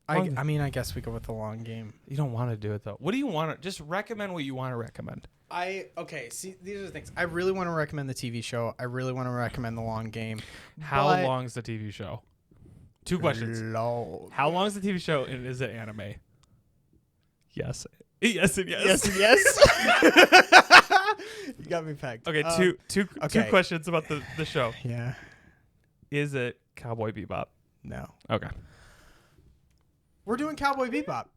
I mean, I guess we go with the long game. You don't want to do it, though. What do you want to... Just recommend what you want to recommend. See, these are the things. I really want to recommend the TV show. I really want to recommend the long game. How long is the TV show? 2 questions. Long. How long is the TV show, and is it anime? Yes. Yes and yes. Yes and yes. You got me pegged. Okay, two questions about the show. Yeah. Is it Cowboy Bebop? No. Okay. We're doing Cowboy Bebop.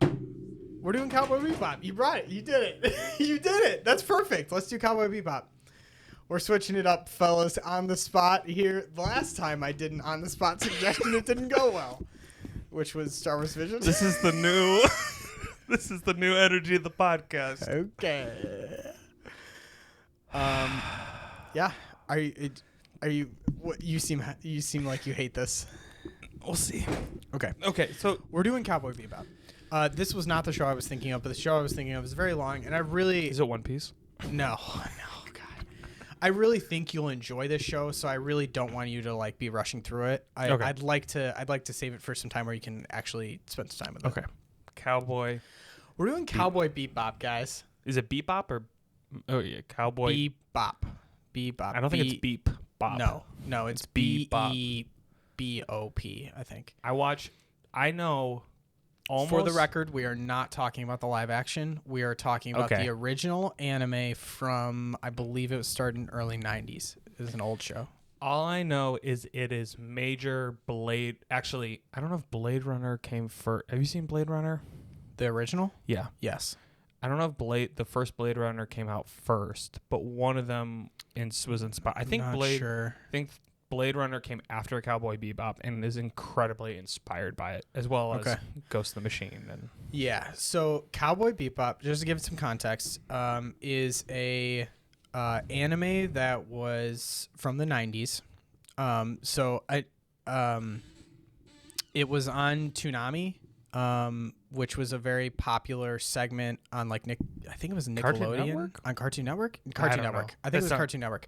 You brought it. You did it. You did it. That's perfect. Let's do Cowboy Bebop. We're switching it up, fellas, on the spot here. The last time I did an on-the-spot suggestion, it didn't go well, which was Star Wars Vision. This is the new... This is the new energy of the podcast. Okay. Yeah. Are you? What you seem like you hate this. We'll see. Okay. Okay. So We're doing Cowboy Bebop. This was not the show I was thinking of, but the show I was thinking of is very long, and I really is it One Piece? no, God. I really think you'll enjoy this show, so I really don't want you to like be rushing through it. Okay. I'd like to save it for some time where you can actually spend some time with it. Okay. Cowboy. We're doing Cowboy Bebop, guys. Is it Bebop or? Oh yeah, Cowboy. Bebop. I don't think it's Beep Bop. No, it's Bebop. B-E-B-O-P, I think. I know. Almost. For the record, we are not talking about the live action. We are talking about the original anime from, I believe it was started in early 90s. It is an old show. All I know is it is major Blade. Actually, I don't know if Blade Runner came first. Have you seen Blade Runner? The original? Yeah. Yes. I don't know if the first Blade Runner came out first, but one of them was inspired. I think I think Blade Runner came after Cowboy Bebop and is incredibly inspired by it, as well as Ghost of the Machine. And yeah, so Cowboy Bebop, just to give it some context, is a anime that was from the 90s. It was on Toonami, which was a very popular segment on like I think it was Nickelodeon on Cartoon Network. Cartoon Network. I think it was Cartoon Network.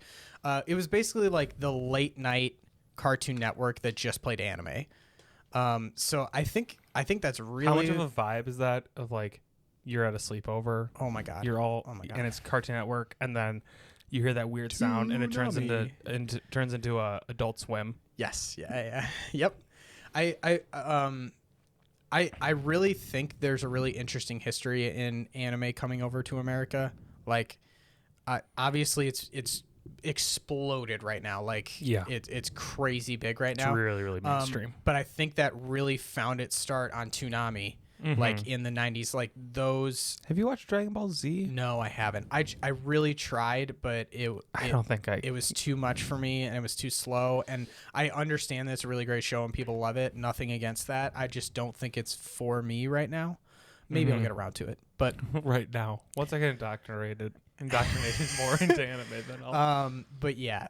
It was basically like the late night Cartoon Network that just played anime. So I think that's really how much of a vibe is that of like you're at a sleepover. Oh my god. You're all and it's Cartoon Network, and then you hear that weird sound and it turns into Adult Swim. Yes. Yeah. Yep. I really think there's a really interesting history in anime coming over to America. Like, obviously it's exploded right now. Like, it's crazy big right now. It's really, really mainstream. But I think that really found its start on Toonami, like in the 90s. Like those. Have you watched Dragon Ball Z? No, I haven't. I really tried, but it was too much for me, and it was too slow. And I understand that it's a really great show and people love it. Nothing against that. I just don't think it's for me right now. Maybe I'll get around to it, but right now, once I get indoctrinated more into anime, then I'll. But yeah.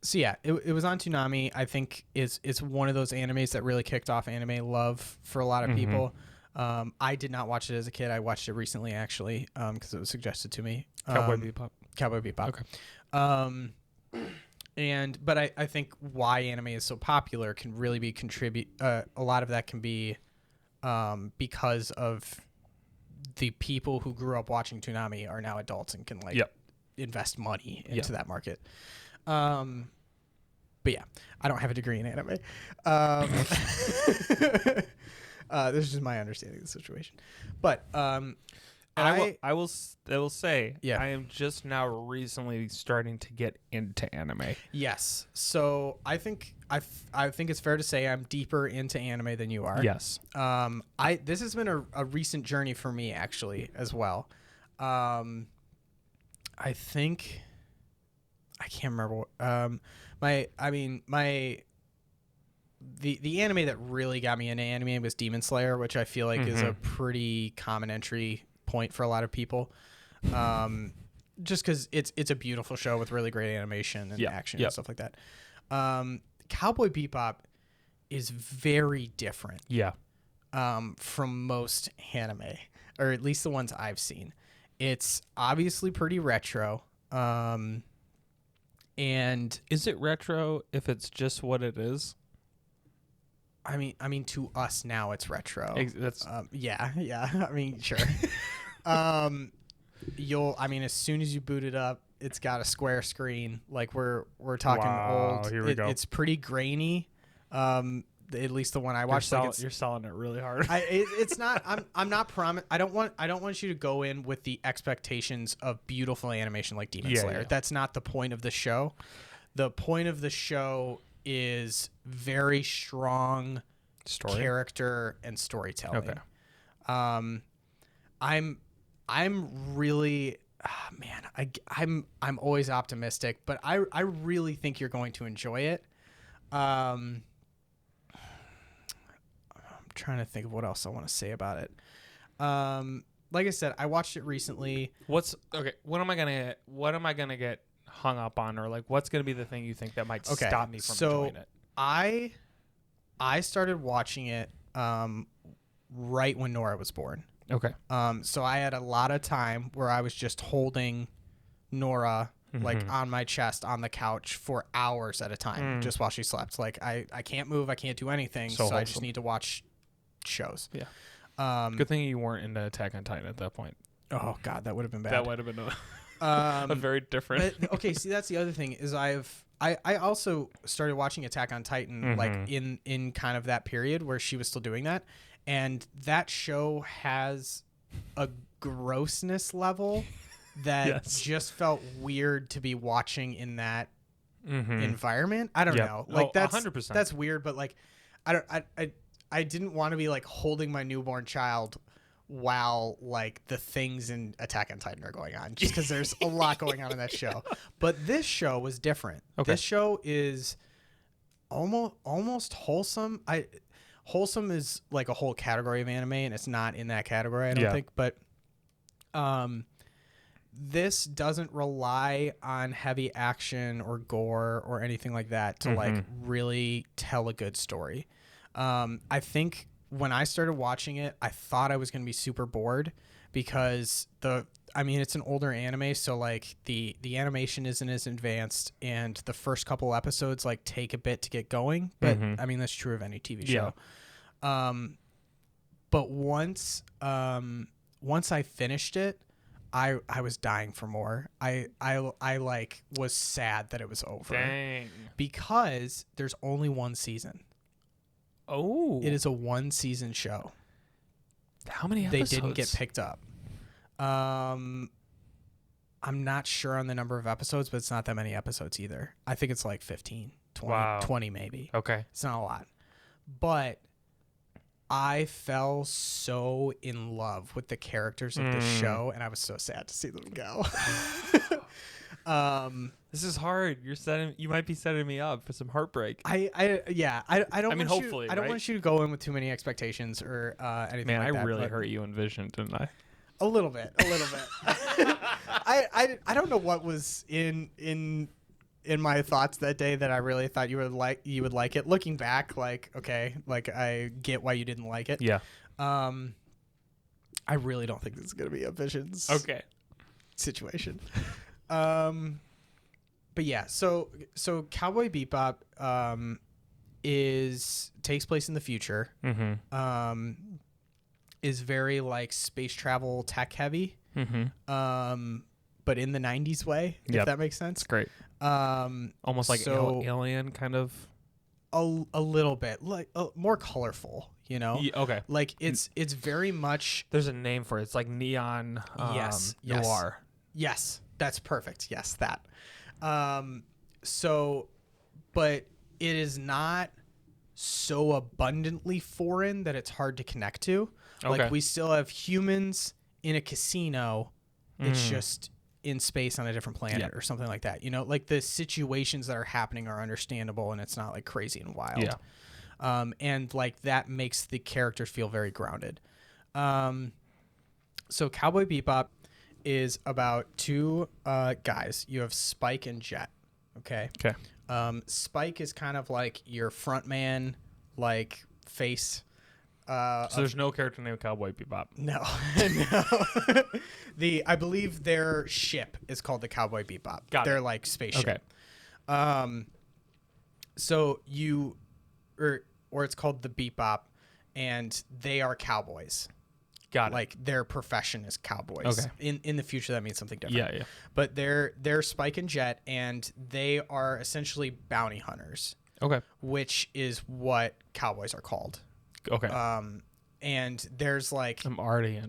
So yeah, it was on Toonami. I think it's one of those animes that really kicked off anime love for a lot of people. I did not watch it as a kid. I watched it recently actually, because it was suggested to me. Cowboy Bebop. Cowboy Bebop. Okay. But I think why anime is so popular can really be a lot of that can be because of the people who grew up watching Toonami are now adults and can invest money into that market. But yeah, I don't have a degree in anime. This is just my understanding of the situation. But I will say, I am just now recently starting to get into anime. Yes. So I think it's fair to say I'm deeper into anime than you are. Yes. This has been a recent journey for me actually as well. I think I can't remember. The anime that really got me into anime was Demon Slayer, which I feel like is a pretty common entry point for a lot of people. Just because it's a beautiful show with really great animation and action and stuff like that. Cowboy Bebop is very different. Yeah. From most anime, or at least the ones I've seen. It's obviously pretty retro. And is it retro if it's just what it is? I mean, to us now it's retro. That's yeah. I mean, sure. As soon as you boot it up, it's got a square screen. Like we're talking old. Here we go. It's pretty grainy. At least the one I watched. You're selling it really hard. It's not. I'm not I don't want you to go in with the expectations of beautiful animation like Demon Slayer. Yeah. That's not the point of the show. The point of the show is very strong character and storytelling. Okay. I'm really, I'm always optimistic, but I really think you're going to enjoy it. I'm trying to think of what else I want to say about it. Like I said, I watched it recently. What am I gonna get hung up on, or like what's gonna be the thing you think that might stop me from enjoying it? I started watching it right when Nora was born. Okay. So I had a lot of time where I was just holding Nora like on my chest on the couch for hours at a time, just while she slept. Like I can't move, I can't do anything, so I just need to watch shows. Yeah. Good thing you weren't into Attack on Titan at that point. Oh God, that would have been bad. That would have been a very different. But, okay, see, that's the other thing is I also started watching Attack on Titan like in kind of that period where she was still doing that, and that show has a grossness level that just felt weird to be watching in that environment. I don't know, like that's 100%. That's weird, but like I didn't want to be like holding my newborn child while like the things in Attack on Titan are going on, just because there's a lot going on in that show. But this show was different. Okay. This show is almost wholesome. Wholesome is like a whole category of anime, and it's not in that category, I don't think. But this doesn't rely on heavy action or gore or anything like that to like really tell a good story. I think when I started watching it, I thought I was going to be super bored because it's an older anime, so like the animation isn't as advanced, and the first couple episodes like take a bit to get going. But I mean, that's true of any TV show. But once I finished it, I was dying for more. I like was sad that it was over. Dang. Because there's only one season. Oh. It is a 1-season show. How many episodes? They didn't get picked up. I'm not sure on the number of episodes, but it's not that many episodes either. I think it's like 15, 20, 20 maybe. Okay. It's not a lot. But I fell so in love with the characters of the show, and I was so sad to see them go. This is hard. You might be setting me up for some heartbreak. I don't hopefully, I don't want you to go in with too many expectations or anything like that. Man, I really hurt you in vision, didn't I? A little bit. I don't know what was in my thoughts that day that I really thought you would like it. Looking back, like, okay, like I get why you didn't like it. Yeah. I really don't think this is gonna be a Visions situation. But yeah, so Cowboy Bebop takes place in the future. Is very like space travel tech heavy. But in the 90s way, if that makes sense. It's great. Almost like Alien kind of. A little bit like more colorful, you know. Yeah, okay. Like it's very much. There's a name for it. It's like neon. Noir. Yes, that's perfect. Yes, that. But it is not so abundantly foreign that it's hard to connect to. Okay. Like we still have humans in a casino. It's just in space on a different planet or something like that. You know, like the situations that are happening are understandable and it's not like crazy and wild. Yeah. And like that makes the characters feel very grounded. So Cowboy Bebop is about two guys. You have Spike and Jet. Okay. Spike is kind of like your front man, like face. So there's no character named Cowboy Bebop. No, no. I believe their ship is called the Cowboy Bebop. They're like spaceship. Okay. So or it's called the Bebop, and they are cowboys. Got it. Like their profession is cowboys. Okay. In the future, that means something different. Yeah. But they're Spike and Jet, and they are essentially bounty hunters. Okay. Which is what cowboys are called. Okay. And there's like I'm already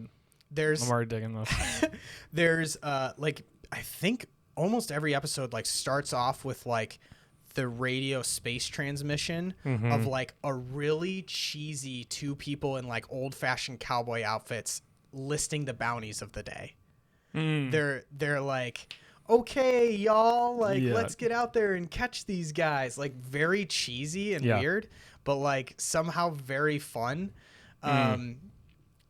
digging this. There's like I think almost every episode like starts off with like the radio space transmission of like a really cheesy two people in like old-fashioned cowboy outfits listing the bounties of the day. They're like, okay, y'all, like let's get out there and catch these guys. Like very cheesy and weird, but like somehow very fun.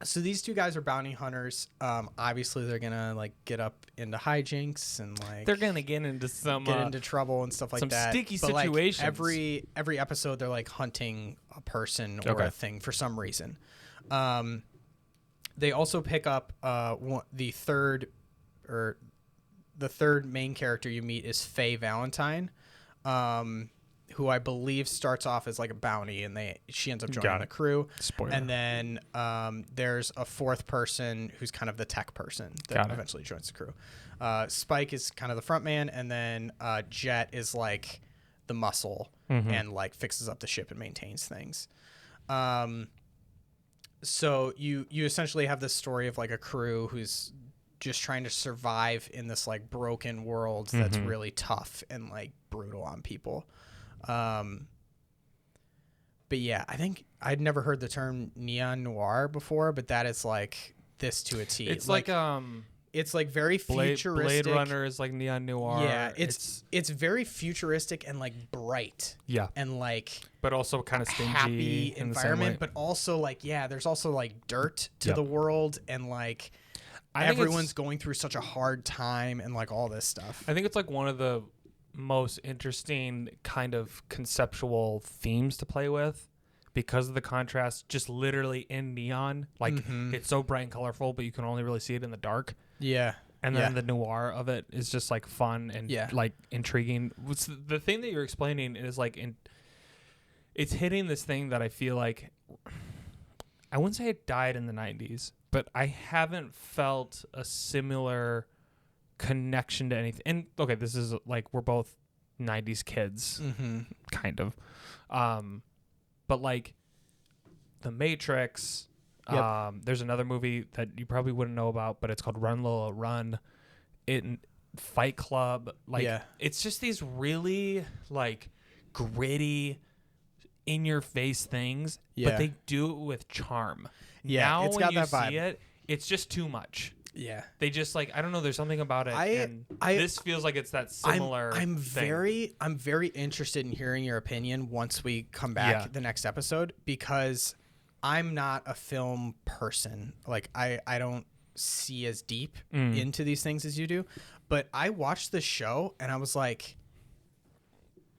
So these two guys are bounty hunters. Obviously they're gonna like get up into hijinks and like they're gonna get into trouble and stuff like some that. sticky but, situations. Like, every episode they're like hunting a person or a thing for some reason. They also pick up the third main character you meet is Faye Valentine, who I believe starts off as like a bounty, and she ends up joining the crew. Spoiler. And then there's a fourth person who's kind of the tech person that eventually joins the crew. Spike is kind of the front man, and then Jet is like the muscle and like fixes up the ship and maintains things. So you essentially have this story of like a crew who's just trying to survive in this like broken world that's really tough and like brutal on people. But yeah, I think I'd never heard the term neon noir before, but that is like this to a T. It's like it's like very futuristic. Blade Runner is like neon noir. Yeah, it's very futuristic and like bright. Yeah, and like but also kind of stingy, happy environment. But also like there's also like dirt to the world, and like everyone's going through such a hard time and like all this stuff. I think it's like one of the most interesting kind of conceptual themes to play with because of the contrast, just literally in neon. Like it's so bright and colorful, but you can only really see it in the dark. Yeah. And then the noir of it is just like fun and like intriguing. The thing that you're explaining is like it's hitting this thing that I feel like I wouldn't say it died in the 90s, but I haven't felt a similar connection to anything. And okay, this is like we're both 90s kids, kind of. But like The Matrix, there's another movie that you probably wouldn't know about, but it's called Run Lola Run. Fight Club, like it's just these really like gritty, in your face things, but they do it with charm. Now it's when got you that vibe. see it, it's just too much. Yeah, they just like I don't know. There's something about it. This feels like it's that similar. I'm thing. very interested in hearing your opinion once we come back the next episode, because I'm not a film person. Like I don't see as deep into these things as you do, but I watched the show and I was like,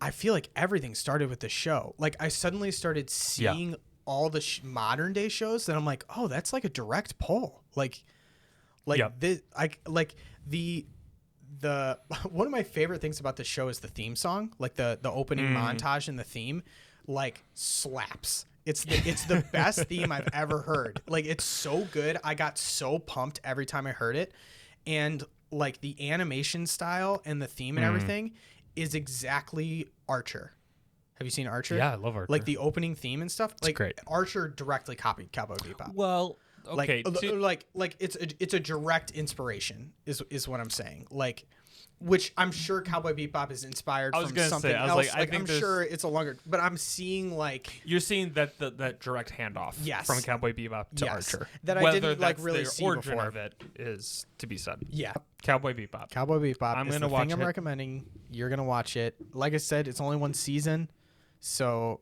I feel like everything started with the show. Like I suddenly started seeing all the modern day shows that I'm like, oh, that's like a direct pull. Like this, the one of my favorite things about the show is the theme song. Like the opening montage and the theme, like slaps. It's the best theme I've ever heard. Like it's so good. I got so pumped every time I heard it, and like the animation style and the theme and everything is exactly Archer. Have you seen Archer? Yeah, I love Archer. Like the opening theme and stuff. Like great. Archer directly copied Cowboy Bebop. Well, okay, like it's a direct inspiration is what I'm saying. Like, which I'm sure Cowboy Bebop is inspired from something else. I'm sure it's a longer, but I'm seeing like you're seeing that direct handoff from Cowboy Bebop to Archer. That I didn't like really see origin before. of it is to be said. Yeah, Cowboy Bebop. Cowboy Bebop. I'm gonna watch it. I'm recommending. You're gonna watch it. Like I said, it's only one season, so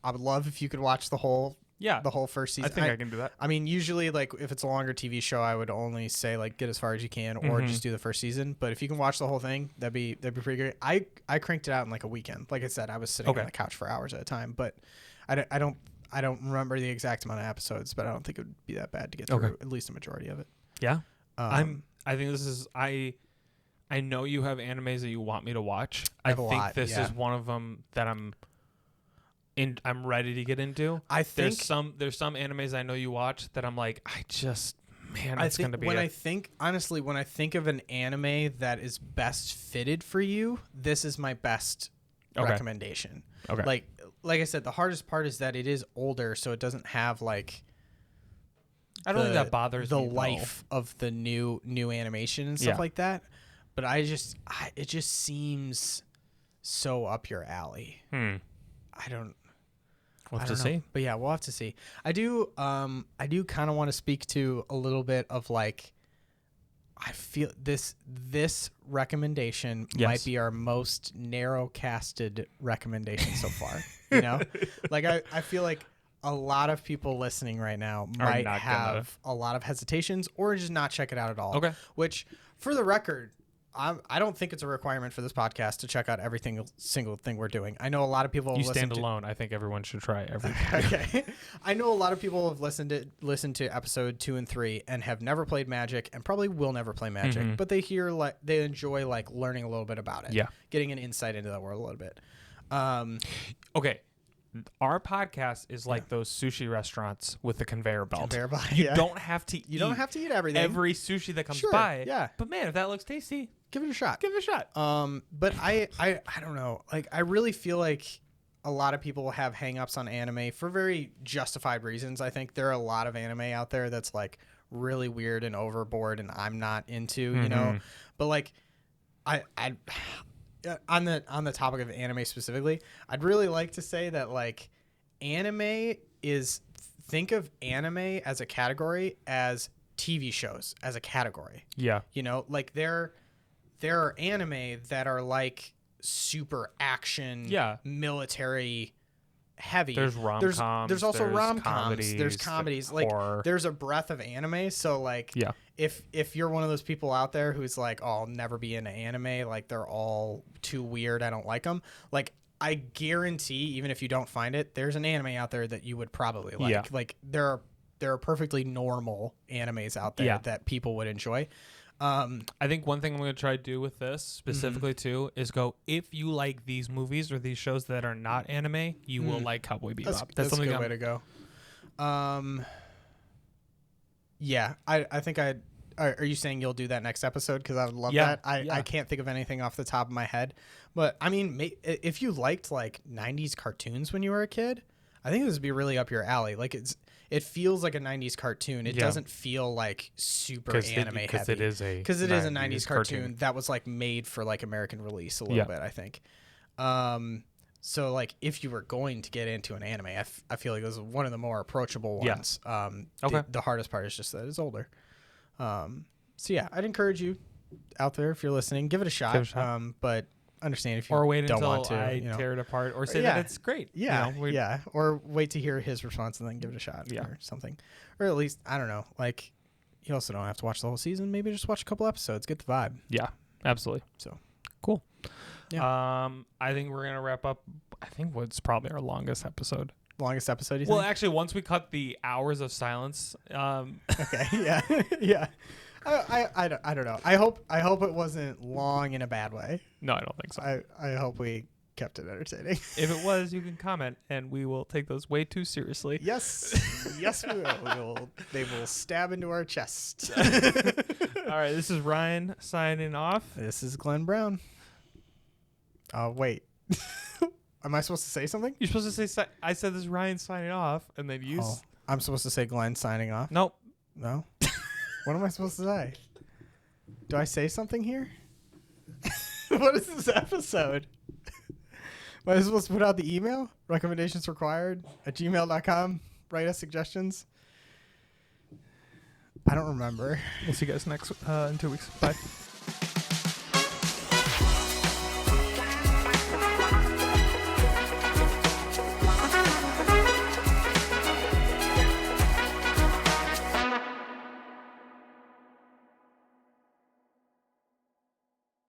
I would love if you could watch the whole. Yeah, the whole first season. I think I can do that. I mean, usually, like, if it's a longer TV show, I would only say, like, get as far as you can or just do the first season. But if you can watch the whole thing, that'd be pretty great. I cranked it out in, like, a weekend. Like I said, I was sitting on the couch for hours at a time. But I don't remember the exact amount of episodes, but I don't think it would be that bad to get through at least a majority of it. Yeah. I think this is... I know you have animes that you want me to watch. I think this is one of them that I'm ready to get into. I think there's some animes I know you watch that I'm like, it's gonna be. When I think of an anime that is best fitted for you, this is my best recommendation. Okay. Like I said, the hardest part is that it is older, so it doesn't have like. I don't think that bothers the me, life of the new animation and stuff like that. But it just seems so up your alley. We'll have to see. But yeah, we'll have to see. I do kind of want to speak to a little bit of like, I feel this recommendation might be our most narrow casted recommendation so far. You know, like I feel like a lot of people listening right now might have a lot of hesitations or just not check it out at all. Okay. Which, for the record, I don't think it's a requirement for this podcast to check out every single thing we're doing. I know a lot of people. You stand alone. I think everyone should try everything. Okay. I know a lot of people have listened to episode 2 and 3 and have never played Magic and probably will never play Magic, but they enjoy like learning a little bit about it. Yeah. Getting an insight into that world a little bit. Okay. Our podcast is like those sushi restaurants with the conveyor belt. You don't have to eat everything. Every sushi that comes by. Yeah. But man, if that looks tasty, give it a shot. But I don't know. Like, I really feel like a lot of people have hang-ups on anime for very justified reasons. I think there are a lot of anime out there that's like really weird and overboard and I'm not into, you know. But like I on the topic of anime specifically, I'd really like to say that like anime is, think of anime as a category as TV shows as a category. Yeah. You know, like there are anime that are like super action, military heavy. There's rom-coms. There's also rom-coms. There's comedies. Like horror. There's a breadth of anime. So like if you're one of those people out there who's like, oh, I'll never be into anime, like they're all too weird, I don't like them. Like I guarantee, even if you don't find it, there's an anime out there that you would probably like. Yeah. Like there are perfectly normal animes out there that people would enjoy. I think one thing I'm going to try to do with this specifically too is go, if you like these movies or these shows that are not anime, you will like Cowboy Bebop. That's a good way to go. Yeah, I think are you saying you'll do that next episode? Because I would love that. I can't think of anything off the top of my head. But I mean, if you liked like 90s cartoons when you were a kid, I think this would be really up your alley. Like it feels like a 90s cartoon. It doesn't feel like super anime heavy. Because it is a 90s cartoon that was like made for like American release a little bit, I think. So like if you were going to get into an anime, I feel like it was one of the more approachable ones. The hardest part is just that it's older. So yeah, I'd encourage you out there, if you're listening, give it a shot. But understand if you don't want to. I tear it apart or say that it's great. Yeah, or wait to hear his response and then give it a shot or something. Or at least, I don't know, like you also don't have to watch the whole season. Maybe just watch a couple episodes, get the vibe. Yeah, absolutely. So cool. Yeah. I think we're gonna wrap up. I think what's probably our longest episode. Longest episode, you think? Well, actually, once we cut the hours of silence. Okay. Yeah. I don't know. I hope it wasn't long in a bad way. No, I don't think so. I hope we kept it entertaining. If it was, you can comment, and we will take those way too seriously. Yes, yes, we will. They will stab into our chest. All right, this is Ryan signing off. This is Glenn Brown. Wait. Am I supposed to say something? You're supposed to say. I said this is Ryan signing off, and then you. I'm supposed to say Glenn signing off. Nope. No? What am I supposed to say? Do I say something here? What is this episode? Am I supposed to put out the email? Recommendations required at gmail.com. Write us suggestions. I don't remember. We'll see you guys next in 2 weeks. Bye.